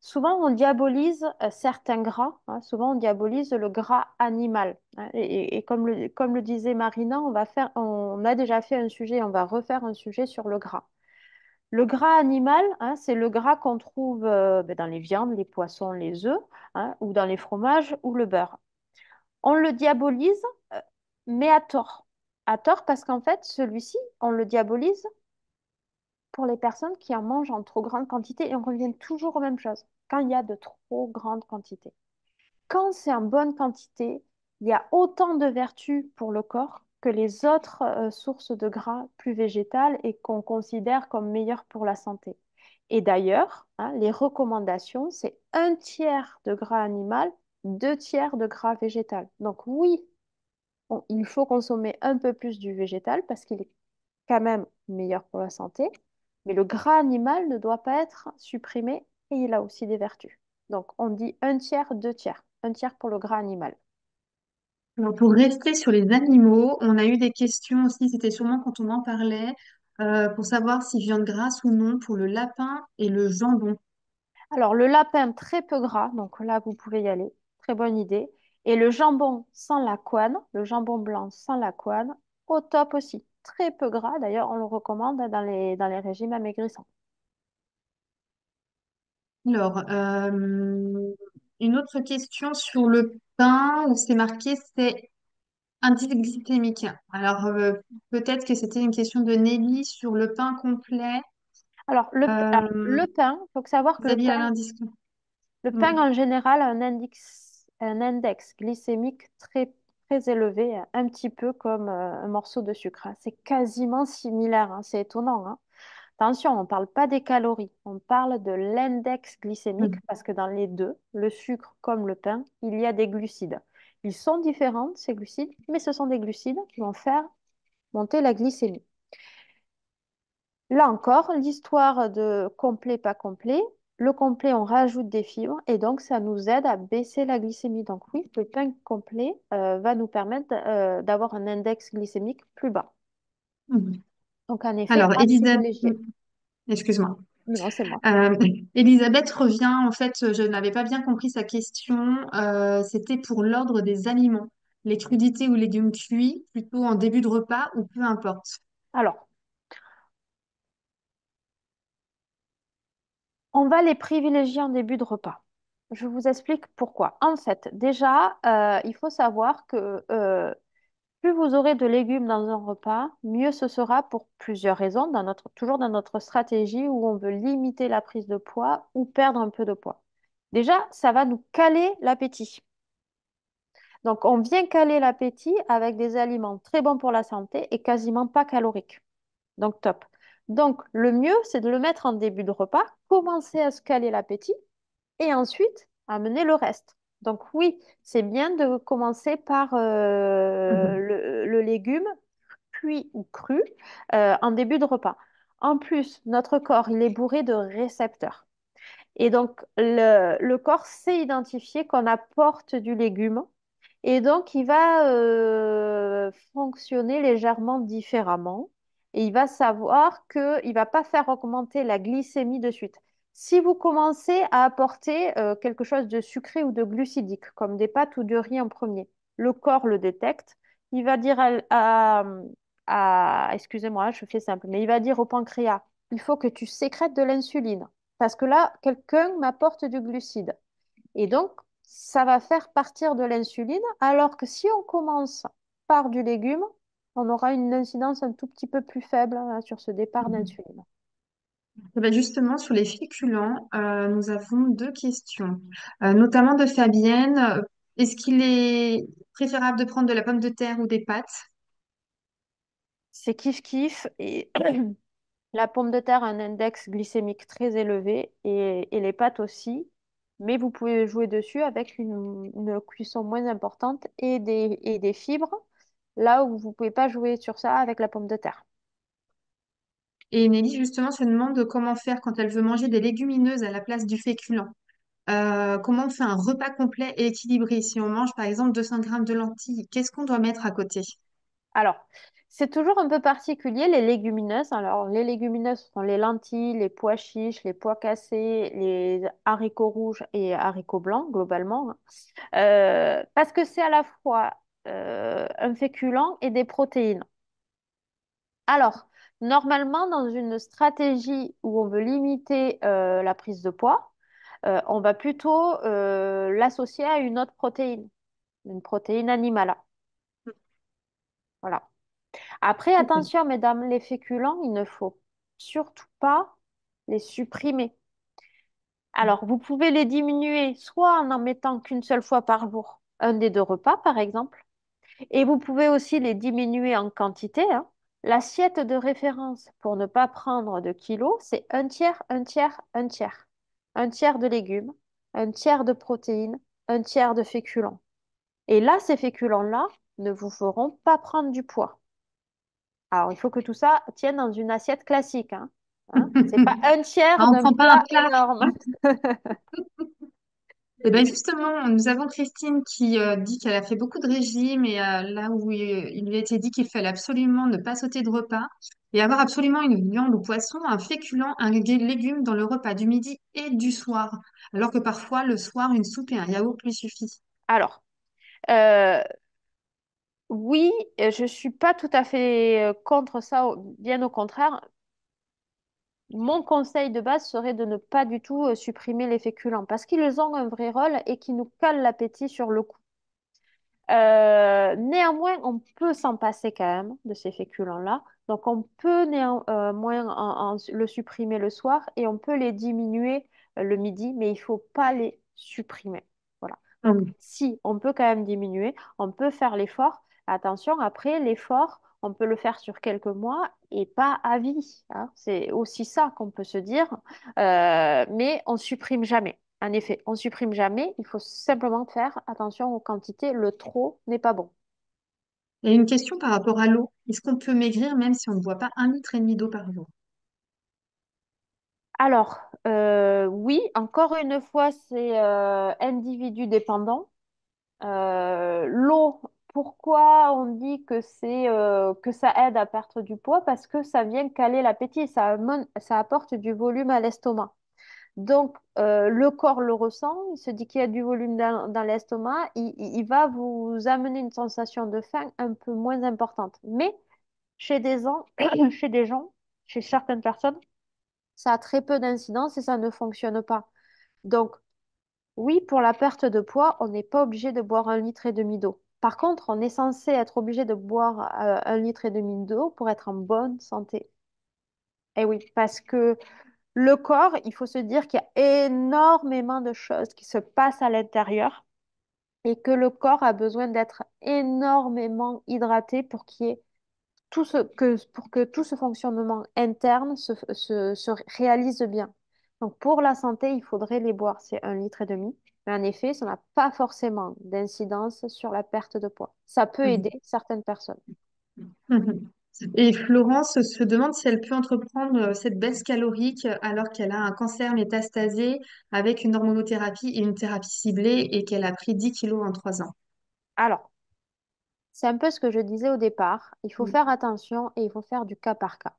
B: Souvent, on diabolise certains gras. Hein. Souvent, on diabolise le gras animal. Hein. Et comme le disait Marina, on a déjà fait un sujet, on va refaire un sujet sur le gras. Le gras animal, hein, c'est le gras qu'on trouve ben, dans les viandes, les poissons, les œufs, hein, ou dans les fromages ou le beurre. On le diabolise, euh, mais à tort. À tort parce qu'en fait, celui-ci, on le diabolise pour les personnes qui en mangent en trop grande quantité et on revient toujours aux mêmes choses quand il y a de trop grandes quantités. Quand c'est en bonne quantité, il y a autant de vertus pour le corps que les autres sources de gras plus végétales et qu'on considère comme meilleures pour la santé. Et d'ailleurs, hein, les recommandations, c'est un tiers de gras animal, deux tiers de gras végétal. Donc oui, il faut consommer un peu plus du végétal parce qu'il est quand même meilleur pour la santé, mais le gras animal ne doit pas être supprimé et il a aussi des vertus. Donc on dit un tiers, deux tiers. Un tiers pour le gras animal.
A: Alors, pour rester sur les animaux, on a eu des questions aussi, c'était sûrement quand on en parlait, pour savoir si viande grasse ou non pour le lapin et le jambon.
B: Alors le lapin, très peu gras, donc là vous pouvez y aller. Très bonne idée. Et le jambon sans la couenne, le jambon blanc sans la couenne, au top aussi. Très peu gras, d'ailleurs on le recommande dans les régimes amaigrissants.
A: Alors, une autre question sur le pain où c'est marqué, c'est indice glycémique. Alors, peut-être que c'était une question de Nelly sur le pain complet.
B: Alors,
A: Euh,
B: le pain, il faut savoir que
A: Xavier a l'indice.
B: le pain
A: Mm.
B: en général a un index glycémique très, très élevé, un petit peu comme un morceau de sucre, hein. C'est quasiment similaire, hein. C'est étonnant, hein. Attention, on ne parle pas des calories, on parle de l'index glycémique
A: Mhm.
B: parce que dans les deux, le sucre comme le pain, il y a des glucides. Ils sont différents, ces glucides, mais ce sont des glucides qui vont faire monter la glycémie. Là encore, l'histoire de complet, pas complet. Le complet, on rajoute des fibres et donc ça nous aide à baisser la glycémie. Donc oui, le pain complet va nous permettre d'avoir un index glycémique plus bas.
A: Mhm.
B: Donc un effet
A: Alors,
B: à privilégier.
A: Excuse-moi.
B: Non, c'est moi.
A: Euh, Elisabeth revient, en fait, je n'avais pas bien compris sa question. C'était pour l'ordre des aliments, les crudités ou légumes cuits, plutôt en début de repas ou peu importe.
B: Alors, on va les privilégier en début de repas. Je vous explique pourquoi. En fait, déjà, il faut savoir que plus vous aurez de légumes dans un repas, mieux ce sera pour plusieurs raisons, toujours dans notre stratégie où on veut limiter la prise de poids ou perdre un peu de poids. Déjà, ça va nous caler l'appétit. Donc, on vient caler l'appétit avec des aliments très bons pour la santé et quasiment pas caloriques. Donc, top. Donc, le mieux, c'est de le mettre en début de repas, commencer à se caler l'appétit et ensuite amener le reste. Donc, oui, c'est bien de commencer par
A: Mhm.
B: le légume cuit ou cru en début de repas. En plus, notre corps, il est bourré de récepteurs. Et donc, le corps sait identifier qu'on apporte du légume. Et donc, il va fonctionner légèrement différemment. Et il va savoir qu'il ne va pas faire augmenter la glycémie de suite. Si vous commencez à apporter quelque chose de sucré ou de glucidique, comme des pâtes ou du riz en premier, le corps le détecte. Il va dire excusez-moi, je fais simple, mais il va dire au pancréas, il faut que tu sécrètes de l'insuline. Parce que là, quelqu'un m'apporte du glucide. Et donc, ça va faire partir de l'insuline, alors que si on commence par du légume, on aura une incidence un tout petit peu plus faible hein, sur ce départ
A: Mhm.
B: d'insuline.
A: Eh ben, justement, sur les féculents, nous avons deux questions, notamment de Fabienne. Est-ce qu'il est préférable de prendre de la pomme de terre ou des pâtes?
B: C'est kiff-kiff et la pomme de terre a un index glycémique très élevé et les pâtes aussi, mais vous pouvez jouer dessus avec une cuisson moins importante et des fibres, là où vous ne pouvez pas jouer sur ça avec la pomme de terre.
A: Et Nelly, justement, se demande comment faire quand elle veut manger des légumineuses à la place du féculent. Comment on fait un repas complet et équilibré? Si on mange, par exemple, 200 grammes de lentilles, qu'est-ce qu'on doit mettre à côté?
B: Alors, c'est toujours un peu particulier, les légumineuses. Alors, les légumineuses sont les lentilles, les pois chiches, les pois cassés, les haricots rouges et haricots blancs, globalement, hein. Parce que c'est à la fois un féculent et des protéines. Alors, normalement, dans une stratégie où on veut limiter la prise de poids, on va plutôt l'associer à une protéine animale. Voilà. Après,
A: Ok.
B: attention, mesdames, les féculents, il ne faut surtout pas les supprimer. Alors, vous pouvez les diminuer soit en mettant qu'une seule fois par jour un des deux repas, par exemple, et vous pouvez aussi les diminuer en quantité, hein. L'assiette de référence pour ne pas prendre de kilos, c'est un tiers, un tiers, un tiers. Un tiers de légumes, un tiers de protéines, un tiers de féculents. Et là, ces féculents-là ne vous feront pas prendre du poids. Alors, il faut que tout ça tienne dans une assiette classique, hein. Hein. C'est pas un tiers
A: Ah, on
B: d'un
A: prend pas un
B: plat
A: plat.
B: énorme.
A: Et bien justement, nous avons Christine qui dit qu'elle a fait beaucoup de régimes et là où il lui a été dit qu'il fallait absolument ne pas sauter de repas et avoir absolument une viande ou poisson, un féculent, un légume dans le repas du midi et du soir. Alors que parfois, le soir, une soupe et un yaourt lui suffit.
B: Alors, euh, oui, je suis pas tout à fait contre ça, bien au contraire. Mon conseil de base serait de ne pas du tout supprimer les féculents parce qu'ils ont un vrai rôle et qui nous calent l'appétit sur le coup. Néanmoins, on peut s'en passer quand même de ces féculents-là. Donc, on peut néanmoins le supprimer le soir et on peut les diminuer le midi, mais il faut pas les supprimer. Voilà.
A: Ah oui.
B: Si, on peut quand même diminuer, on peut faire l'effort. Attention, après, l'effort, on peut le faire sur quelques mois et pas à vie, hein. C'est aussi ça qu'on peut se dire. Mais on supprime jamais. En effet, on supprime jamais. Il faut simplement faire attention aux quantités. Le trop n'est pas bon.
A: Et une question par rapport à l'eau. Est-ce qu'on peut maigrir même si on ne boit pas 1,5 litre d'eau par jour?
B: Alors, oui, encore une fois, c'est individu dépendant. L'eau, pourquoi on dit que que ça aide à perdre du poids? Parce que ça vient caler l'appétit, ça apporte du volume à l'estomac. Donc, le corps le ressent, il se dit qu'il y a du volume dans l'estomac, il va vous amener une sensation de faim un peu moins importante. Mais chez des gens, chez des gens, chez certaines personnes, ça a très peu d'incidence et ça ne fonctionne pas. Donc, oui, pour la perte de poids, on n'est pas obligé de boire 1,5 litre d'eau. Par contre, on est censé être obligé de boire 1,5 litre d'eau pour être en bonne santé. Et oui, parce que le corps, il faut se dire qu'il y a énormément de choses qui se passent à l'intérieur et que le corps a besoin d'être énormément hydraté pour qu'il y ait pour que tout ce fonctionnement interne se réalise bien. Donc, pour la santé, il faudrait les boire, c'est 1,5 litre. Mais en effet, ça n'a pas forcément d'incidence sur la perte de poids. Ça peut aider
A: Mhm.
B: certaines personnes.
A: Mhm. Et Florence se demande si elle peut entreprendre cette baisse calorique alors qu'elle a un cancer métastasé avec une hormonothérapie et une thérapie ciblée et qu'elle a pris 10 kilos en 3 ans.
B: Alors, c'est un peu ce que je disais au départ. Il faut
A: Mhm.
B: faire attention et il faut faire du cas par cas.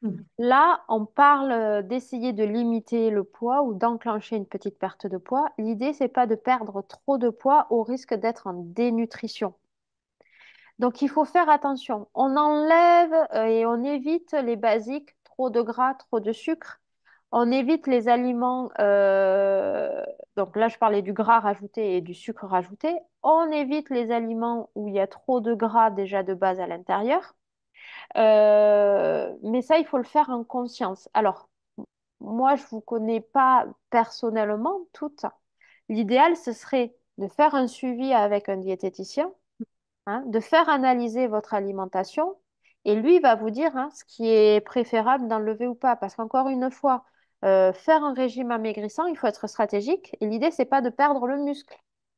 A: Mhm.
B: Là, on parle d'essayer de limiter le poids ou d'enclencher une petite perte de poids. L'idée, c'est pas de perdre trop de poids au risque d'être en dénutrition. Donc, il faut faire attention. On enlève et on évite les basiques, trop de gras, trop de sucre. On évite les aliments, donc là, je parlais du gras rajouté et du sucre rajouté. On évite les aliments où il y a trop de gras déjà de base à l'intérieur. Mais ça, il faut le faire en conscience. Alors, moi, je vous connais pas personnellement toutes. L'idéal, ce serait de faire un suivi avec un diététicien, hein, de faire analyser votre alimentation et lui va vous dire hein, ce qui est préférable d'enlever ou pas. Parce qu'encore une fois, faire un régime amaigrissant, il faut être stratégique et l'idée, c'est pas de perdre le muscle.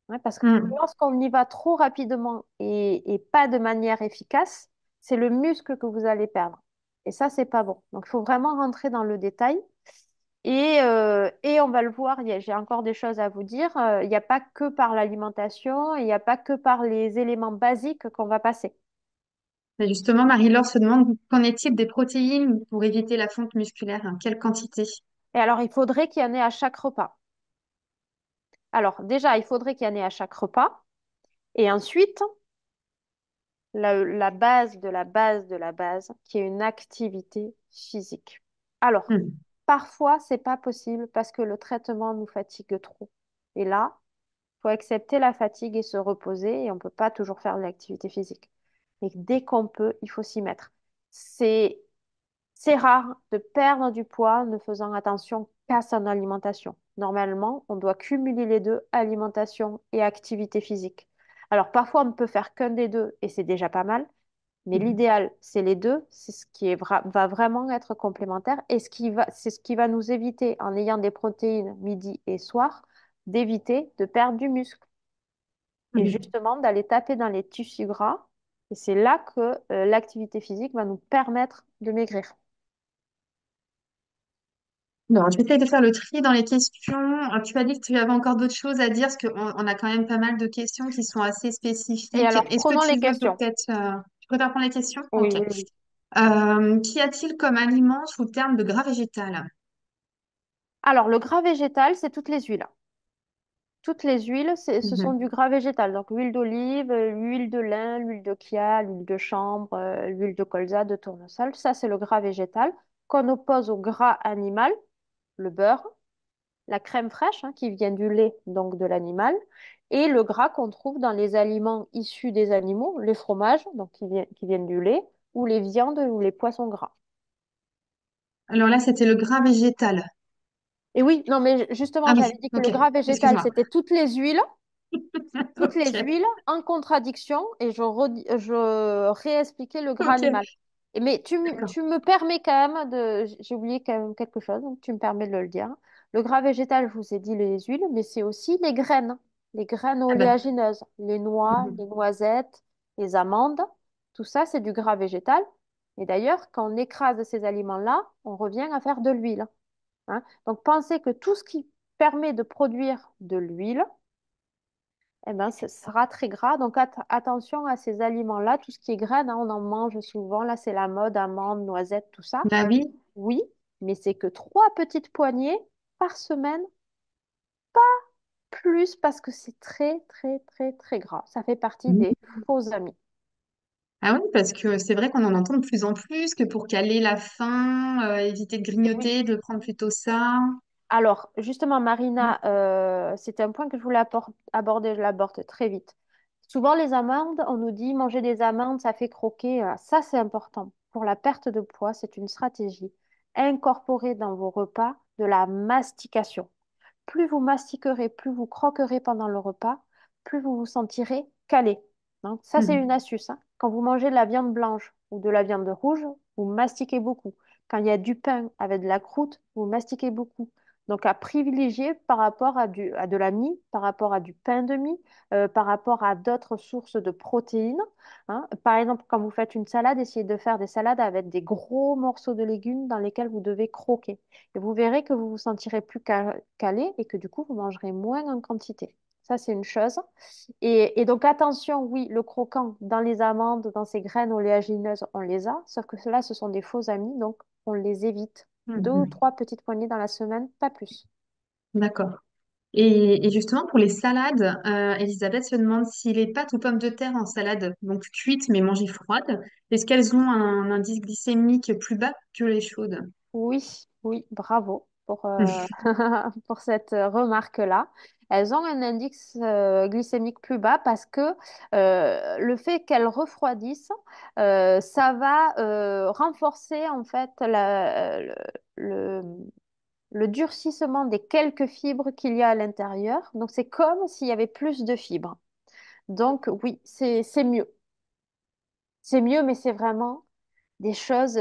B: Hein, parce que
A: Mhm.
B: lorsqu'on y va trop rapidement et pas de manière efficace, c'est le muscle que vous allez perdre. Et ça, c'est pas bon. Donc, il faut vraiment rentrer dans le détail. Et on va le voir, j'ai encore des choses à vous dire. Il n'y a pas que par l'alimentation, il n'y a pas que par les éléments basiques qu'on va passer.
A: Et justement, Marie-Laure se demande qu'en est-il des protéines pour éviter la fonte musculaire? Quelle quantité?
B: Et alors, il faudrait qu'il y en ait à chaque repas. Alors, déjà, il faudrait qu'il y en ait à chaque repas. Et ensuite, la base de la base de la base, qui est une activité physique. Alors,
A: Mhm.
B: parfois, c'est pas possible parce que le traitement nous fatigue trop. Et là, faut accepter la fatigue et se reposer et on peut pas toujours faire de l'activité physique. Et dès qu'on peut, il faut s'y mettre. C'est c'est rare de perdre du poids en ne faisant attention qu'à son alimentation. Normalement, on doit cumuler les deux, alimentation et activité physique. Alors parfois, on ne peut faire qu'un des deux et c'est déjà pas mal, mais
A: Mhm.
B: l'idéal, c'est les deux. C'est ce qui va vraiment être complémentaire et c'est ce qui va nous éviter, en ayant des protéines midi et soir, d'éviter de perdre du muscle et
A: Mhm.
B: justement d'aller taper dans les tissus gras. Et c'est là que l'activité physique va nous permettre de maigrir.
A: Non, j'essaie de faire le tri dans les questions. Tu as dit que tu avais encore d'autres choses à dire, parce qu'on a quand même pas mal de questions qui sont assez
B: Et
A: spécifiques.
B: alors,
A: Est-ce que
B: prenons
A: tu
B: les
A: veux
B: questions.
A: peut-être... tu préfères prendre les questions?
B: Oui,
A: Ok.
B: oui, oui.
A: Qu'y a-t-il comme aliment sous le terme de gras végétal?
B: Alors, le gras végétal, c'est toutes les huiles. Toutes les huiles, ce sont
A: Mhm.
B: du gras végétal. Donc, l'huile d'olive, l'huile de lin, l'huile de chia, l'huile de chanvre, l'huile de colza, de tournesol. Ça, c'est le gras végétal qu'on oppose au gras animal, le beurre, la crème fraîche, hein, qui vient du lait, donc de l'animal, et le gras qu'on trouve dans les aliments issus des animaux, les fromages, donc qui viennent du lait, ou les viandes ou les poissons gras.
A: Alors là, c'était le gras végétal.
B: Et oui, non, mais justement,
A: Ah oui,
B: j'avais dit que
A: ok.
B: le gras végétal,
A: Excuse-moi.
B: c'était toutes les huiles. toutes les
A: Ok,
B: huiles en contradiction et je réexpliquais le gras
A: ok,
B: animal. Mais
A: d'accord.
B: tu me permets quand même de... J'ai oublié quand même quelque chose, donc tu me permets de le dire. Le gras végétal, je vous ai dit les huiles, mais c'est aussi les graines
A: Ah bah,
B: oléagineuses, les noix,
A: mhm.
B: les noisettes, les amandes. Tout ça, c'est du gras végétal. Et d'ailleurs, quand on écrase ces aliments-là, on revient à faire de l'huile, hein. Donc, pensez que tout ce qui permet de produire de l'huile, eh ben, ce sera très gras. Donc, attention à ces aliments-là. Tout ce qui est graines, hein, on en mange souvent. Là, c'est la mode, amandes, noisettes, tout ça.
A: Bah oui.
B: Oui, mais c'est que 3 petites poignées par semaine, plus parce que c'est très, très, très, très gras. Ça fait partie des faux amis.
A: Ah oui, parce que c'est vrai qu'on en entend de plus en plus que pour caler la faim, éviter de
B: Oui.
A: grignoter, de prendre plutôt ça.
B: Alors, justement, Marina, c'était un point que je voulais aborder. Je l'aborde très vite. Souvent, les amandes, on nous dit manger des amandes, ça fait croquer. Ça, c'est important. Pour la perte de poids, c'est une stratégie. Incorporer dans vos repas de la mastication. Plus vous mastiquerez, plus vous croquerez pendant le repas, plus vous vous sentirez calé. Donc, ça, c'est une
A: Mhm.
B: astuce, hein. Quand vous mangez de la viande blanche ou de la viande rouge, vous mastiquez beaucoup. Quand il y a du pain avec de la croûte, vous mastiquez beaucoup. Donc, à privilégier par rapport à de la mie, par rapport à du pain de mie, par rapport à d'autres sources de protéines, hein. Par exemple, quand vous faites une salade, essayez de faire des salades avec des gros morceaux de légumes dans lesquels vous devez croquer. Et vous verrez que vous vous sentirez plus calé et que du coup, vous mangerez moins en quantité. Ça, c'est une chose. Et donc, attention, oui, le croquant dans les amandes, dans ces graines oléagineuses, on les a, sauf que ceux-là, ce sont des faux amis, donc on les évite. 2 ou 3 petites poignées dans la semaine, pas plus.
A: D'accord. Et justement, pour les salades, Elisabeth se demande si les pâtes ou pommes de terre en salade, donc cuites mais mangées froides, est-ce qu'elles ont un indice glycémique plus bas que les chaudes?
B: Oui, oui, bravo pour cette remarque-là. Elles ont un index glycémique plus bas parce que le fait qu'elles refroidissent, ça va renforcer en fait le, le durcissement des quelques fibres qu'il y a à l'intérieur. Donc, c'est comme s'il y avait plus de fibres. Donc, oui, c'est mieux. C'est mieux, mais c'est vraiment des choses.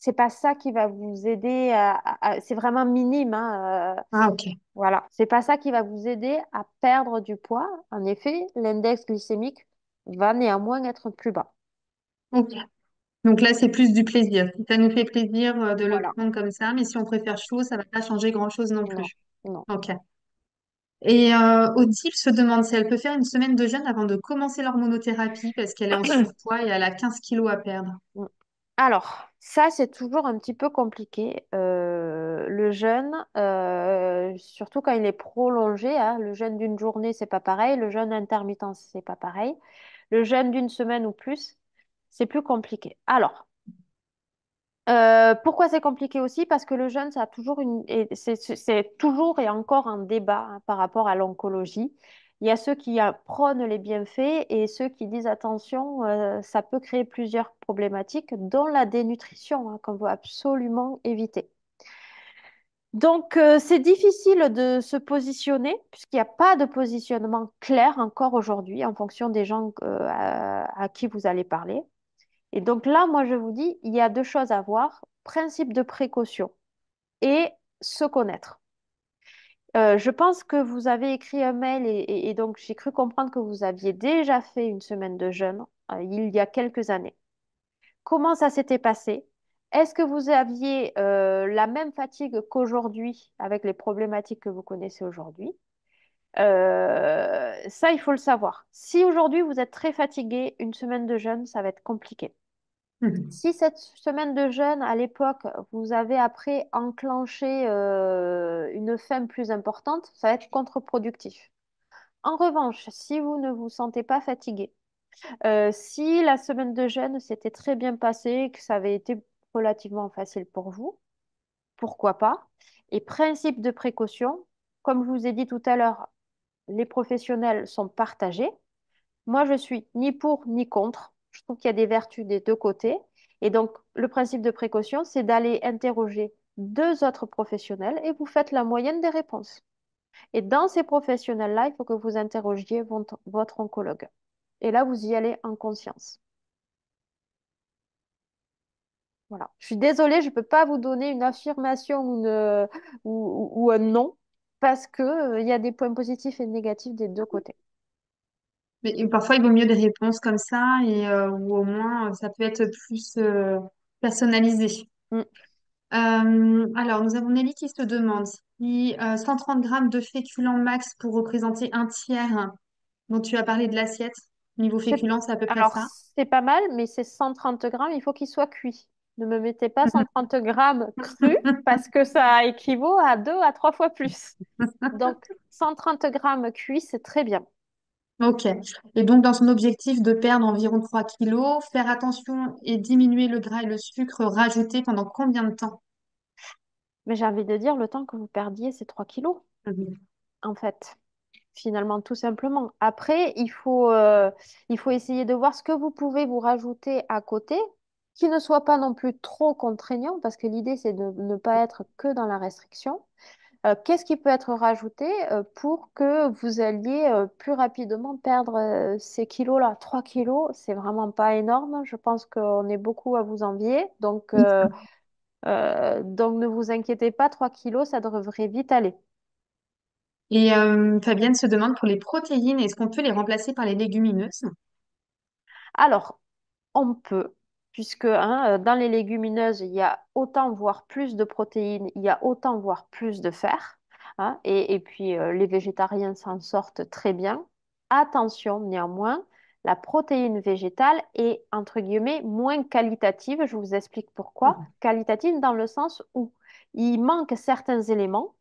B: C'est pas ça qui va vous aider c'est vraiment minime, hein,
A: Ah, ok.
B: voilà, c'est pas ça qui va vous aider à perdre du poids. En effet, l'index glycémique va néanmoins être plus bas.
A: Ok. Donc là, c'est plus du plaisir. Si ça nous fait plaisir de le
B: Voilà.
A: prendre comme ça, mais si on préfère chaud, ça va pas changer grand-chose non
B: Non,
A: plus.
B: non.
A: Ok. Et Odile se demande si elle peut faire une semaine de jeûne avant de commencer l'hormonothérapie parce qu'elle est en surpoids et elle a 15 kilos à perdre.
B: Mm. Alors, ça, c'est toujours un petit peu compliqué. Le jeûne, surtout quand il est prolongé, hein, le jeûne d'une journée, c'est pas pareil. Le jeûne intermittent, c'est pas pareil. Le jeûne d'une semaine ou plus, c'est plus compliqué. Alors, pourquoi c'est compliqué aussi? Parce que le jeûne, ça a toujours c'est toujours et encore un débat, hein, par rapport à l'oncologie. Il y a ceux qui prônent les bienfaits et ceux qui disent attention, ça peut créer plusieurs problématiques, dont la dénutrition, hein, qu'on veut absolument éviter. Donc, c'est difficile de se positionner puisqu'il n'y a pas de positionnement clair encore aujourd'hui en fonction des gens à qui vous allez parler. Et donc là, moi, je vous dis, il y a deux choses à voir, principe de précaution et se connaître. Je pense que vous avez écrit un mail et donc j'ai cru comprendre que vous aviez déjà fait une semaine de jeûne il y a quelques années. Comment ça s'était passé? Est-ce que vous aviez la même fatigue qu'aujourd'hui avec les problématiques que vous connaissez aujourd'hui? Ça, il faut le savoir. Si aujourd'hui vous êtes très fatigué, une semaine de jeûne, ça va être compliqué.
A: Mhm.
B: Si cette semaine de jeûne, à l'époque, vous avez après enclenché une faim plus importante, ça va être contre-productif. En revanche, si vous ne vous sentez pas fatigué, si la semaine de jeûne s'était très bien passée, que ça avait été relativement facile pour vous, pourquoi pas? Et principe de précaution, comme je vous ai dit tout à l'heure, les professionnels sont partagés. Moi, je suis ni pour ni contre. Je trouve qu'il y a des vertus des deux côtés. Et donc, le principe de précaution, c'est d'aller interroger deux autres professionnels et vous faites la moyenne des réponses. Et dans ces professionnels-là, il faut que vous interrogiez votre oncologue. Et là, vous y allez en conscience. Voilà. Je suis désolée, je ne peux pas vous donner une affirmation ou un non, parce que, il y a des points positifs et négatifs des deux côtés.
A: Mais parfois, il vaut mieux des réponses comme ça, ou au moins, ça peut être plus personnalisé.
B: Mm.
A: Alors, nous avons Nelly qui se demande si 130 grammes de féculents max pour représenter un tiers dont tu as parlé de l'assiette, niveau
B: C'est-
A: féculents, c'est à peu près
B: Alors,
A: ça.
B: c'est pas mal, mais c'est 130 grammes, il faut qu'il soit cuit. Ne me mettez pas 130 grammes crus, parce que ça équivaut à 2 à 3 fois plus. Donc, 130 grammes cuits, c'est très bien.
A: Ok. Et donc, dans son objectif de perdre environ 3 kilos, faire attention et diminuer le gras et le sucre rajouté pendant combien de temps?
B: Mais j'ai envie de dire, le temps que vous perdiez, c'est 3 kilos,
A: Mhm.
B: en fait. Finalement, tout simplement. Après, il faut essayer de voir ce que vous pouvez vous rajouter à côté, qui ne soit pas non plus trop contraignant, parce que l'idée, c'est de ne pas être que dans la restriction. Qu'est-ce qui peut être rajouté pour que vous alliez plus rapidement perdre ces kilos-là? 3 kilos, c'est vraiment pas énorme. Je pense qu'on est beaucoup à vous envier. Donc ne vous inquiétez pas, 3 kilos, ça devrait vite aller.
A: Et Fabienne se demande pour les protéines, est-ce qu'on peut les remplacer par les légumineuses?
B: Alors, on peut, puisque hein, dans les légumineuses, il y a autant, voire plus de protéines, il y a autant, voire plus de fer, hein, et puis, les végétariens s'en sortent très bien. Attention, néanmoins, la protéine végétale est, entre guillemets, moins qualitative. Je vous explique pourquoi.
A: Mhm.
B: Qualitative dans le sens où il manque certains éléments.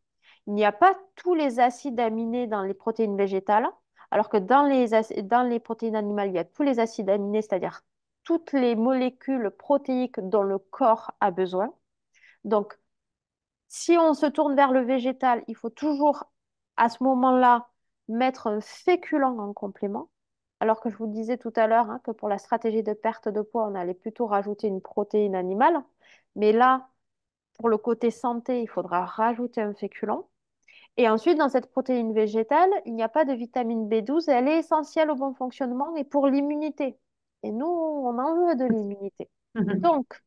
B: Il n'y a pas tous les acides aminés dans les protéines végétales, alors que dans les protéines animales, il y a tous les acides aminés, c'est-à-dire toutes les molécules protéiques dont le corps a besoin. Donc, si on se tourne vers le végétal, il faut toujours, à ce moment-là, mettre un féculent en complément. Alors que je vous disais tout à l'heure hein, que pour la stratégie de perte de poids, on allait plutôt rajouter une protéine animale. Mais là, pour le côté santé, il faudra rajouter un féculent. Et ensuite, dans cette protéine végétale, il n'y a pas de vitamine B12. Elle est essentielle au bon fonctionnement et pour l'immunité. Et nous, on en veut de l'immunité.
A: Mhm.
B: Donc,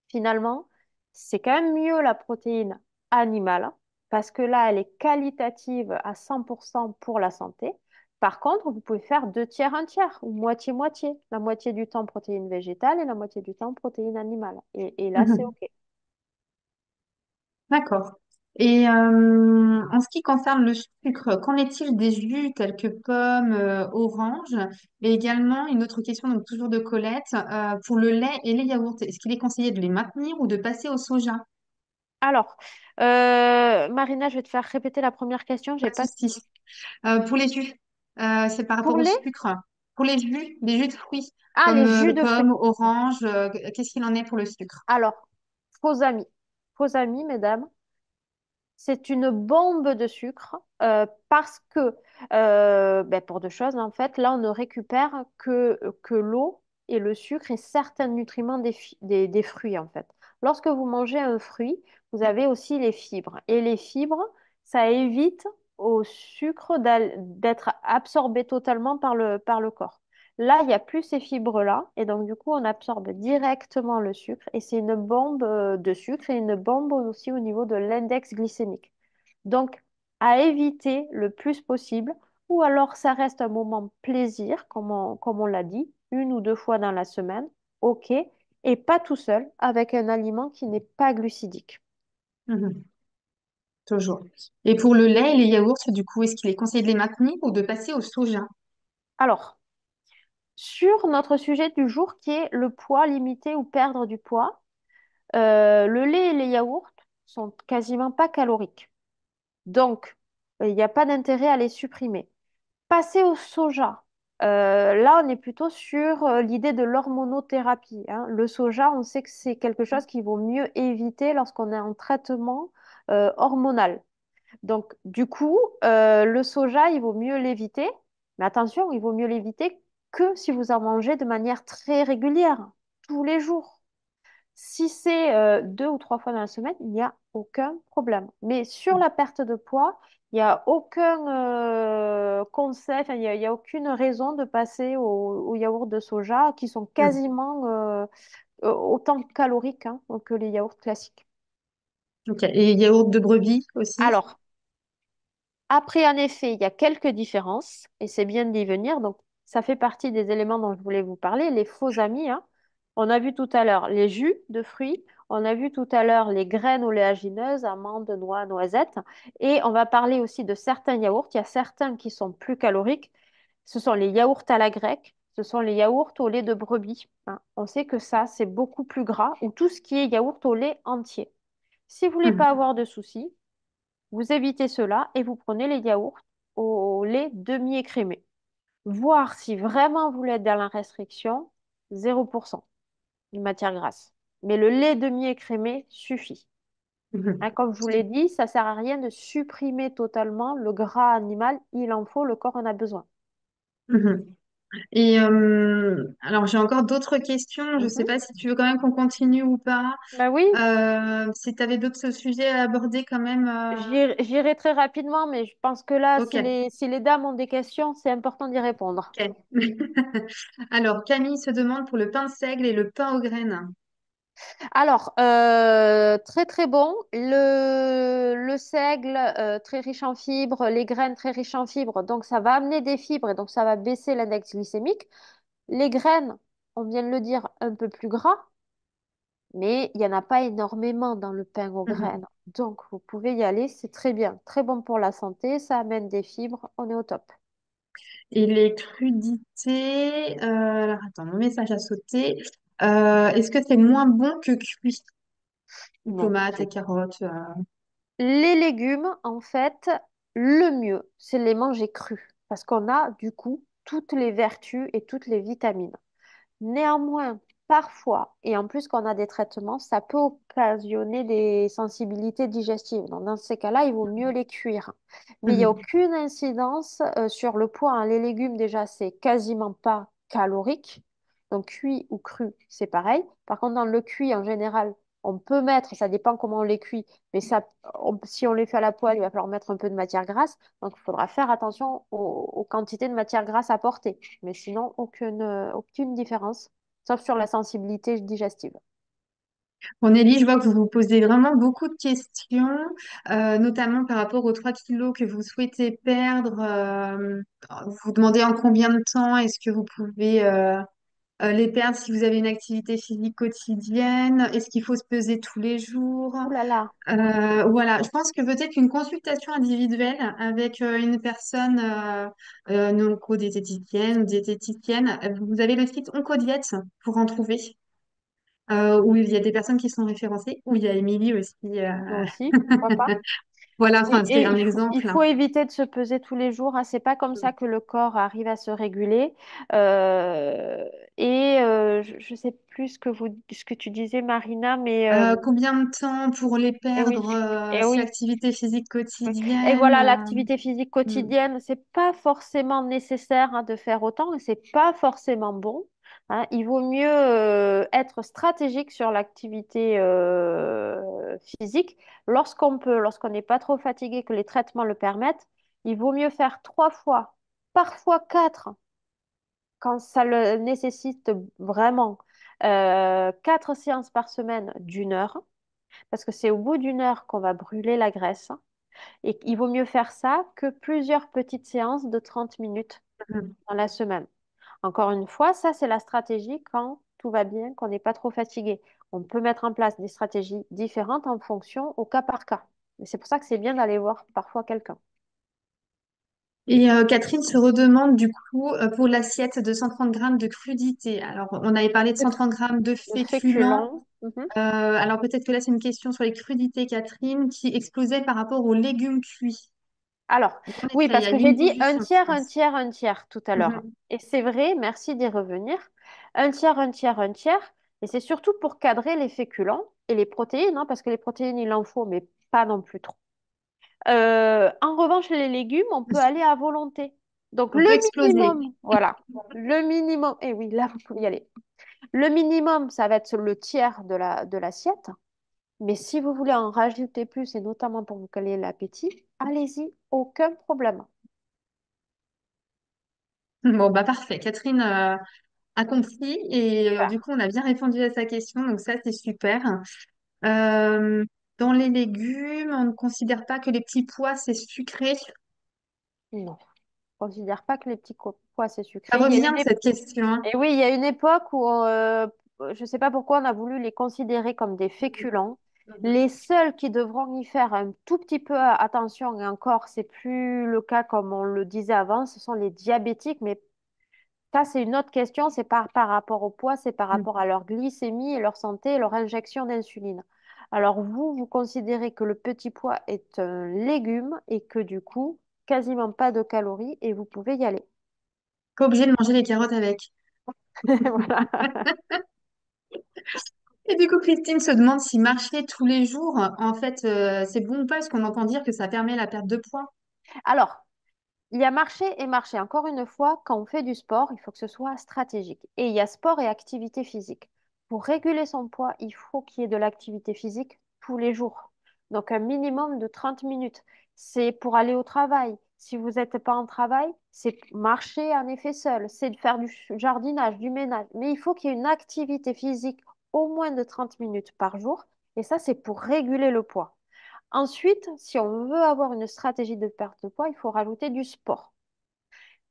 B: finalement, c'est quand même mieux la protéine animale parce que là, elle est qualitative à 100% pour la santé. Par contre, vous pouvez faire 2 tiers, un tiers ou moitié-moitié. La moitié du temps protéine végétale et la moitié du temps protéine animale. Et là, c'est
A: Mhm.
B: OK.
A: D'accord. Et en ce qui concerne le sucre, qu'en est-il des jus tels que pommes, oranges? Et également, une autre question, donc toujours de Colette, pour le lait et les yaourts, est-ce qu'il est conseillé de les maintenir ou de passer au soja?
B: Alors, Marina, je vais te faire répéter la première question. J'ai
A: Pas de
B: pas
A: souci. Pour les jus, c'est par rapport
B: pour
A: au
B: les
A: sucre. Pour les jus, des jus de fruits,
B: Ah,
A: comme
B: les jus de fruits.
A: pommes, oranges, qu'est-ce qu'il en est pour le sucre?
B: Alors, faux amis. Faux amis, mesdames. C'est une bombe de sucre parce que, ben, pour deux choses, en fait, là, on ne récupère que l'eau et le sucre et certains nutriments des fruits, en fait. Lorsque vous mangez un fruit, vous avez aussi les fibres. Et les fibres, ça évite au sucre d'être absorbé totalement par le corps. Là, il n'y a plus ces fibres-là, et donc du coup, on absorbe directement le sucre, et c'est une bombe de sucre et une bombe aussi au niveau de l'index glycémique. Donc, à éviter le plus possible, ou alors ça reste un moment plaisir, comme on l'a dit, 1 ou 2 fois dans la semaine, ok, et pas tout seul, avec un aliment qui n'est pas glucidique.
A: Mhm. Toujours. Et pour le lait et les yaourts, du coup, est-ce qu'il est conseillé de les maintenir ou de passer au soja?
B: Alors, sur notre sujet du jour qui est le poids limité ou perdre du poids, le lait et les yaourts sont quasiment pas caloriques. Donc, il n'y a pas d'intérêt à les supprimer. Passer au soja. Là, on est plutôt sur l'idée de l'hormonothérapie, hein. Le soja, on sait que c'est quelque chose qu'il vaut mieux éviter lorsqu'on est en traitement hormonal. Donc, du coup, le soja, il vaut mieux l'éviter. Mais attention, il vaut mieux l'éviter que si vous en mangez de manière très régulière, tous les jours. Si c'est 2 ou 3 fois dans la semaine, il n'y a aucun problème. Mais sur la perte de poids, il n'y a aucun conseil, enfin, il y a aucune raison de passer au yaourt de soja qui sont
A: Mm.
B: quasiment autant caloriques hein, que les yaourts classiques.
A: Ok. Et yaourt de brebis aussi?
B: Alors, après, en effet, il y a quelques différences et c'est bien d'y venir. Donc, ça fait partie des éléments dont je voulais vous parler, les faux amis, hein. On a vu tout à l'heure les jus de fruits, on a vu tout à l'heure les graines oléagineuses, amandes, noix, noisettes. Et on va parler aussi de certains yaourts. Il y a certains qui sont plus caloriques. Ce sont les yaourts à la grecque, ce sont les yaourts au lait de brebis, hein. On sait que ça, c'est beaucoup plus gras ou tout ce qui est yaourt au lait entier. Si vous voulez pas
A: Mhm.
B: avoir de soucis, vous évitez cela et vous prenez les yaourts au lait demi-écrémé. Voir si vraiment vous voulez être dans la restriction, 0% de matière grasse. Mais le lait demi-écrémé suffit.
A: Mhm.
B: Hein, comme je vous l'ai dit, ça sert à rien de supprimer totalement le gras animal. Il en faut, le corps en a besoin.
A: Mhm. Et alors j'ai encore d'autres questions. Je ne sais
B: Mhm.
A: pas si tu veux quand même qu'on continue ou pas.
B: Ben oui,
A: Si tu avais d'autres sujets à aborder quand même.
B: j'irai très rapidement, mais je pense que là,
A: Ok,
B: si les dames ont des questions, c'est important d'y répondre.
A: ok. Alors Camille se demande pour le pain de seigle et le pain aux graines.
B: Alors, très très bon. Le seigle, très riche en fibres, les graines très riches en fibres, donc ça va amener des fibres et donc ça va baisser l'index glycémique. Les graines, on vient de le dire, un peu plus gras, mais il n'y en a pas énormément dans le pain aux
A: Mhm.
B: graines. Donc, vous pouvez y aller, c'est très bien, très bon pour la santé, ça amène des fibres, on est au top.
A: Et les crudités. Alors attends, mon message a sauté. Est-ce que c'est moins bon que cuit? Les
B: Non, du
A: tomates, les
B: tout.
A: carottes.
B: Les légumes, en fait, le mieux, c'est de les manger crus, parce qu'on a du coup toutes les vertus et toutes les vitamines. Néanmoins, parfois, et en plus qu'on a des traitements, ça peut occasionner des sensibilités digestives. Donc, dans ces cas-là, il vaut mieux les cuire. Mais il n'y a
A: Mhm.
B: aucune incidence sur le poids, hein. Les légumes, déjà, c'est quasiment pas calorique. Donc, cuit ou cru, c'est pareil. Par contre, dans le cuit, en général, on peut mettre, ça dépend comment on les cuit, mais ça, si on les fait à la poêle, il va falloir mettre un peu de matière grasse. Donc, il faudra faire attention aux quantités de matière grasse apportées. Mais sinon, aucune différence, sauf sur la sensibilité digestive.
A: Bon, Nelly, je vois que vous vous posez vraiment beaucoup de questions, notamment par rapport aux 3 kilos que vous souhaitez perdre. Vous vous demandez en combien de temps est-ce que vous pouvez les perdre si vous avez une activité physique quotidienne? Est-ce qu'il faut se peser tous les jours?
B: Ouh là là.
A: Voilà, je pense que peut-être une consultation individuelle avec une personne diététicienne ou diététicienne. Vous avez le site Oncodiète pour en trouver, où il y a des personnes qui sont référencées, où il y a Émilie aussi.
B: Moi aussi, pourquoi pas?
A: Voilà,
B: Et,
A: enfin, c'est un
B: il
A: exemple.
B: faut éviter de se peser tous les jours, hein. C'est pas comme ça que le corps arrive à se réguler. Euh, je sais plus ce que tu disais, Marina, mais
A: Combien de temps pour les
B: eh oui,
A: perdre?
B: eh
A: C'est
B: oui.
A: activité physique
B: Et
A: quotidienne.
B: voilà, l'activité physique
A: Hmm.
B: quotidienne, c'est pas forcément nécessaire hein, de faire autant et c'est pas forcément bon, hein. Il vaut mieux être stratégique sur l'activité physique lorsqu'on peut, lorsqu'on n'est pas trop fatigué, que les traitements le permettent. Il vaut mieux faire 3 fois, parfois 4, quand ça le nécessite vraiment. 4 séances par semaine d'1 heure, parce que c'est au bout d'1 heure qu'on va brûler la graisse. Et il vaut mieux faire ça que plusieurs petites séances de 30 minutes dans la semaine. Encore une fois, ça, c'est la stratégie quand tout va bien, qu'on n'est pas trop fatigué. On peut mettre en place des stratégies différentes en fonction au cas par cas. Et c'est pour ça que c'est bien d'aller voir parfois quelqu'un.
A: Et Catherine se redemande du coup pour l'assiette de 130 grammes de crudités. Alors, on avait parlé de
B: Le,
A: 130 grammes de
B: le
A: féculents.
B: féculent. Mhm.
A: Alors, peut-être que là, c'est une question sur les crudités, Catherine, qui explosait par rapport aux légumes cuits.
B: Alors,
A: Donc, en
B: oui,
A: effet, il y
B: parce
A: a
B: que j'ai
A: une
B: dit un
A: évolution, je
B: tiers, un
A: pense.
B: tiers, un tiers tout à l'heure.
A: Mhm.
B: Et c'est vrai, merci d'y revenir. Un tiers, un tiers, un tiers. Et c'est surtout pour cadrer les féculents et les protéines, hein, parce que les protéines, il en faut, mais pas non plus trop. En revanche, les légumes, on peut aller à volonté. Donc,
A: On
B: le
A: peut exploser.
B: minimum, voilà, le minimum, et oui, là, vous pouvez y aller. Le minimum, ça va être le tiers de l'assiette. Mais si vous voulez en rajouter plus, et notamment pour vous caler l'appétit, allez-y, aucun problème.
A: Bon, bah parfait. Catherine a compris et
B: Super.
A: du coup, on a bien répondu à sa question, donc ça, c'est super. Euh, Dans les légumes, on ne considère pas que les petits pois, c'est sucré.
B: Non, je ne considère pas que les petits pois, c'est
A: Ça
B: sucré.
A: revient, cette question, hein.
B: Et oui, il y a une époque où, je ne sais pas pourquoi, on a voulu les considérer comme des féculents.
A: Mhm.
B: Les seuls qui devront y faire un tout petit peu attention, et encore, c'est plus le cas comme on le disait avant, ce sont les diabétiques, mais ça, c'est une autre question, c'est pas par rapport au poids, c'est par rapport à leur glycémie et leur santé et leur injection d'insuline. Alors vous, vous considérez que le petit pois est un légume et que du coup, quasiment pas de calories et vous pouvez y aller.
A: Pas obligé de manger les carottes avec.
B: Voilà.
A: Et du coup, Christine se demande si marcher tous les jours, en fait, c'est bon ou pas, parce qu'on entend dire que ça permet la perte de poids.
B: Alors, il y a marcher et marcher. Encore une fois, quand on fait du sport, il faut que ce soit stratégique. Et il y a sport et activité physique. Pour réguler son poids, il faut qu'il y ait de l'activité physique tous les jours. Donc un minimum de 30 minutes. C'est pour aller au travail. Si vous n'êtes pas en travail, c'est marcher en effet seul. C'est de faire du jardinage, du ménage. Mais il faut qu'il y ait une activité physique au moins de 30 minutes par jour. Et ça, c'est pour réguler le poids. Ensuite, si on veut avoir une stratégie de perte de poids, il faut rajouter du sport.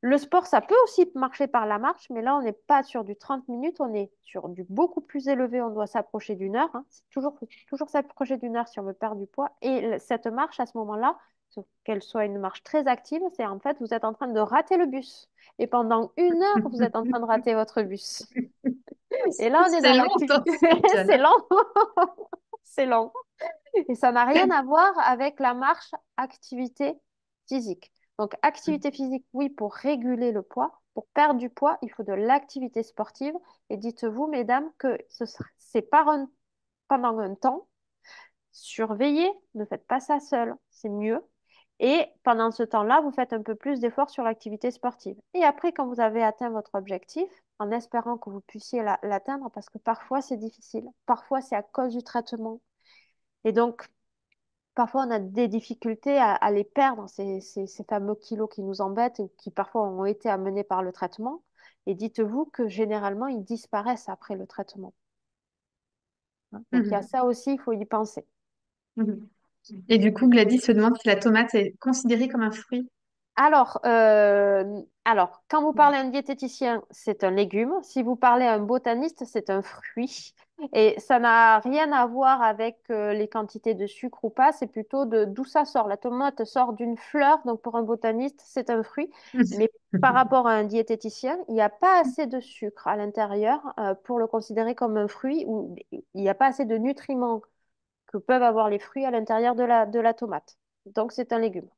B: Le sport, ça peut aussi marcher par la marche, mais là, on n'est pas sur du 30 minutes, on est sur du beaucoup plus élevé, on doit s'approcher d'une heure, hein. C'est toujours s'approcher d'une heure si on veut perdre du poids. Et cette marche, à ce moment-là, sauf qu'elle soit une marche très active, c'est en fait, vous êtes en train de rater le bus. Et pendant une heure, vous êtes en train de rater votre bus. Et là, on est
A: C'est
B: dans
A: long dans
B: l'activité.
A: ce cas-là.
B: C'est lent. C'est lent. Et ça n'a rien à voir avec la marche activité physique. Donc, activité physique, oui, pour réguler le poids. Pour perdre du poids, il faut de l'activité sportive. Et dites-vous, mesdames, que c'est pendant un temps. Surveillez, ne faites pas ça seul, c'est mieux. Et pendant ce temps-là, vous faites un peu plus d'efforts sur l'activité sportive. Et après, quand vous avez atteint votre objectif, en espérant que vous puissiez l'atteindre, parce que parfois c'est difficile, parfois c'est à cause du traitement. Et donc, parfois, on a des difficultés à les perdre, ces fameux kilos qui nous embêtent et qui parfois ont été amenés par le traitement. Et dites-vous que généralement, ils disparaissent après le traitement, hein. Donc, il y a
A: Mhm.
B: ça aussi, il faut y penser.
A: Mhm. Et du coup, Gladys se demande si la tomate est considérée comme un fruit.
B: Alors, quand vous parlez à un diététicien, c'est un légume. Si vous parlez à un botaniste, c'est un fruit. Et ça n'a rien à voir avec les quantités de sucre ou pas, c'est plutôt de d'où ça sort. La tomate sort d'une fleur, donc pour un botaniste, c'est un fruit. Mais par rapport à un diététicien, il n'y a pas assez de sucre à l'intérieur pour le considérer comme un fruit ou il n'y a pas assez de nutriments que peuvent avoir les fruits à l'intérieur de la tomate. Donc, c'est un légume.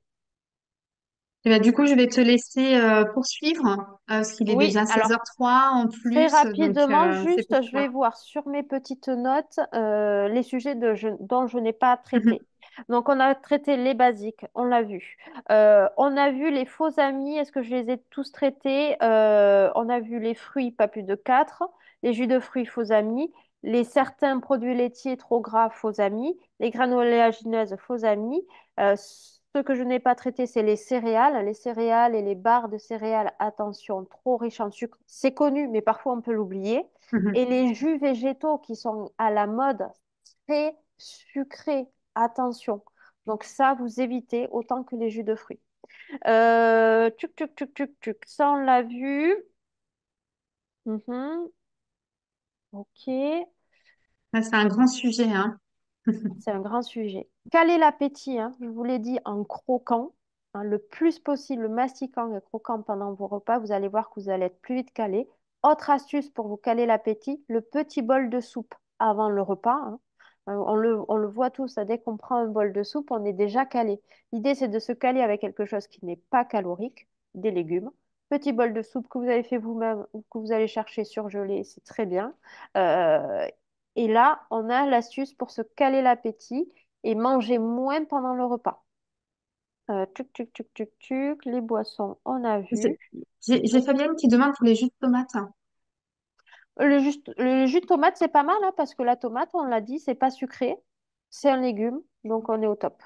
A: Et bah, du coup, je vais te laisser poursuivre, parce qu'il est
B: Oui,
A: déjà
B: alors
A: 16h03 en
B: très
A: plus, donc
B: rapidement,
A: c'est
B: juste, je vais
A: pourquoi.
B: voir sur mes petites notes les sujets dont je n'ai pas
A: Mhm.
B: traité. Donc, on a traité les basiques, on l'a vu. On a vu les faux amis, est-ce que je les ai tous traités? On a vu les fruits, pas plus de 4, les jus de fruits, faux amis, les certains produits laitiers trop gras, faux amis, les graines oléagineuses, faux amis. Ce que je n'ai pas traité, c'est les céréales. Les céréales et les barres de céréales, attention, trop riches en sucre, c'est connu, mais parfois on peut l'oublier.
A: Mhm.
B: Et les jus végétaux qui sont à la mode, très sucrés, attention. Donc ça, vous évitez autant que les jus de fruits. Tuc, tuc, tuc, tuc, tuc. Ça, on l'a vu. Mhm. Ok.
A: Ah, c'est un grand sujet, hein.
B: C'est un grand sujet. Caler l'appétit, hein, je vous l'ai dit, en croquant, hein, le plus possible, mastiquant et croquant pendant vos repas, vous allez voir que vous allez être plus vite calé. Autre astuce pour vous caler l'appétit, le petit bol de soupe avant le repas, hein. On le voit tous, hein, dès qu'on prend un bol de soupe, on est déjà calé. L'idée, c'est de se caler avec quelque chose qui n'est pas calorique, des légumes. Petit bol de soupe que vous avez fait vous-même ou que vous allez chercher surgelé, c'est très bien. Euh, et là, on a l'astuce pour se caler l'appétit et manger moins pendant le repas. Tuc, tuc, tuc, tuc, tuc. Les boissons, on a
A: J'ai
B: vu.
A: j'ai Fabienne qui demande pour les jus de tomates.
B: Le jus de tomate, c'est pas mal, hein, parce que la tomate, on l'a dit, c'est pas sucré. c'est un légume, donc on est au top.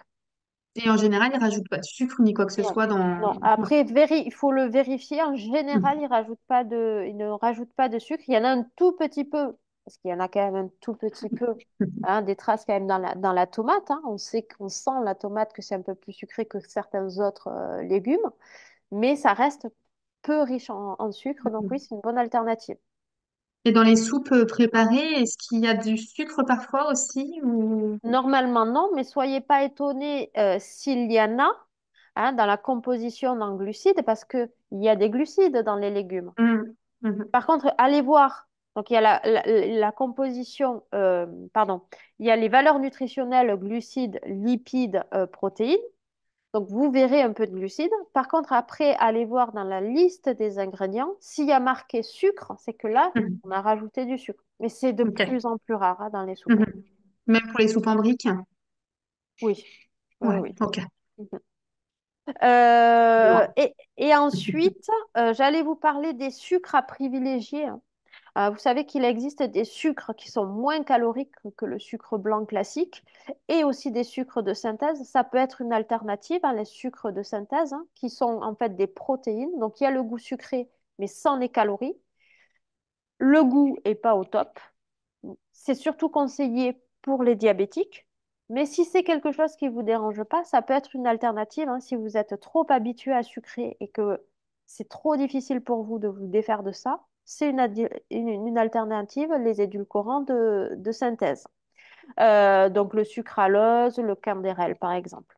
A: Et en général, ils rajoutent pas de sucre ni quoi que ce
B: Non,
A: soit dans...
B: non.
A: Non.
B: Après, il faut le vérifier. En général, ils ne rajoutent pas de sucre. Il y en a un tout petit peu, parce qu'il y en a quand même un tout petit peu, hein, des traces quand même dans la tomate, hein. On sait qu'on sent la tomate que c'est un peu plus sucré que certains autres légumes, mais ça reste peu riche en sucre. Donc oui, c'est une bonne alternative.
A: Et dans les soupes préparées, est-ce qu'il y a du sucre parfois aussi ou...
B: Normalement, non, mais soyez pas étonnés s'il y en a, hein, dans la composition en glucides, parce qu'il y a des glucides dans les légumes.
A: Mhm. Mhm.
B: Par contre, allez voir. Donc, il y a la composition, pardon, il y a les valeurs nutritionnelles, glucides, lipides, protéines. Donc, vous verrez un peu de glucides. Par contre, après, allez voir dans la liste des ingrédients. S'il y a marqué sucre, c'est que là,
A: Mhm.
B: on a rajouté du sucre. Mais c'est de
A: Ok.
B: plus en plus rare, hein, dans les soupes.
A: Mhm. Même pour les soupes en briques?
B: Oui, oui,
A: Ouais,
B: oui.
A: ok.
B: Mhm.
A: Je vois.
B: Et ensuite, j'allais vous parler des sucres à privilégier, hein. Vous savez qu'il existe des sucres qui sont moins caloriques que le sucre blanc classique et aussi des sucres de synthèse. Ça peut être une alternative, hein, les sucres de synthèse, hein, qui sont en fait des protéines. Donc il y a le goût sucré, mais sans les calories. Le goût est pas au top. C'est surtout conseillé pour les diabétiques. Mais si c'est quelque chose qui ne vous dérange pas, ça peut être une alternative, hein, si vous êtes trop habitué à sucrer et que c'est trop difficile pour vous de vous défaire de ça. C'est une alternative, les édulcorants de synthèse. Donc le sucralose, le candérel, par exemple.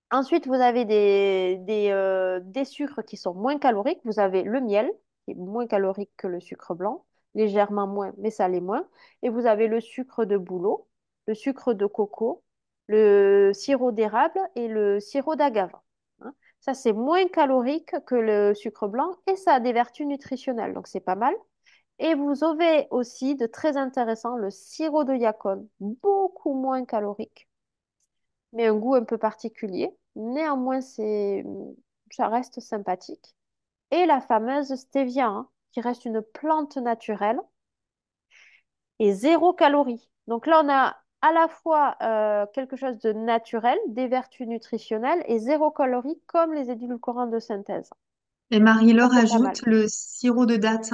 B: Ensuite, vous avez des sucres qui sont moins caloriques. Vous avez le miel, qui est moins calorique que le sucre blanc, légèrement moins, mais ça l'est moins. Et vous avez le sucre de bouleau, le sucre de coco, le sirop d'érable et le sirop d'agave, hein. Ça, c'est moins calorique que le sucre blanc et ça a des vertus nutritionnelles, donc c'est pas mal. Et vous avez aussi de très intéressant le sirop de yacon, beaucoup moins calorique mais un goût un peu particulier. Néanmoins, ça reste sympathique. Et la fameuse stevia, hein, qui reste une plante naturelle et zéro calorie. Donc là, on a à la fois quelque chose de naturel, des vertus nutritionnelles et zéro calorie comme les édulcorants de synthèse.
A: Et
B: Ça,
A: Marie-Laure
B: c'est pas mal.
A: ajoute le sirop de date.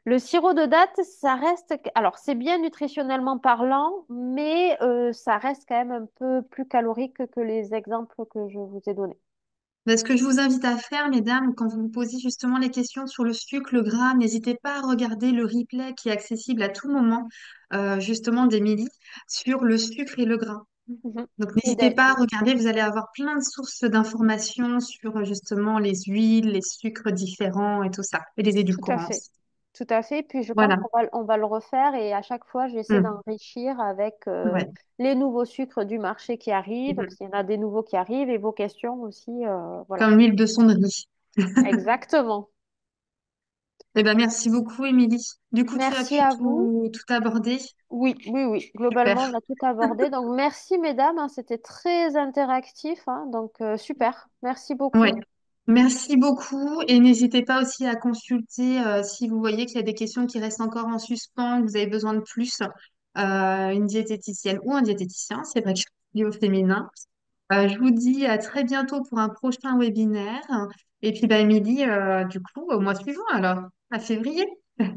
B: Le sirop de date, ça reste... Alors, c'est bien nutritionnellement parlant, mais ça reste quand même un peu plus calorique que les exemples que je vous ai donnés.
A: Ce que je vous invite à faire, mesdames, quand vous vous posez justement les questions sur le sucre, le gras, n'hésitez pas à regarder le replay qui est accessible à tout moment, justement d'Émilie, sur le sucre et le gras.
B: Mhm.
A: Donc
B: Et
A: n'hésitez pas à regarder, vous allez avoir plein de sources d'informations sur justement les huiles, les sucres différents et tout ça, et les
B: tout à
A: édulcorants
B: fait.
A: aussi.
B: Tout à fait. Puis je pense
A: Voilà.
B: on va le refaire et à chaque fois, j'essaie
A: Mm.
B: d'enrichir avec
A: Ouais.
B: les nouveaux sucres du marché qui arrivent, parce
A: Mhm.
B: qu'il y en a des nouveaux qui arrivent et vos questions aussi. Voilà.
A: Comme l'huile de sonnerie.
B: Exactement.
A: Eh ben, merci beaucoup, Émilie. Du coup, tu as
B: Merci
A: pu
B: à vous.
A: tout aborder.
B: Oui, oui, oui. Globalement,
A: Super.
B: on a tout abordé. Donc, merci, mesdames, hein. C'était très interactif, hein. Donc, super. Merci
A: Ouais.
B: beaucoup.
A: Merci beaucoup et n'hésitez pas aussi à consulter si vous voyez qu'il y a des questions qui restent encore en suspens, que vous avez besoin de plus, une diététicienne ou un diététicien, c'est vrai que je suis au féminin. Je vous dis à très bientôt pour un prochain webinaire. Et puis, bah, Émilie, du coup, au mois suivant, alors, à février.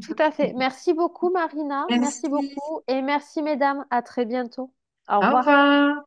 B: Tout à fait. Merci beaucoup, Marina. Merci
A: Merci.
B: beaucoup. Et merci, mesdames. À très bientôt. Au
A: Au
B: revoir.
A: revoir.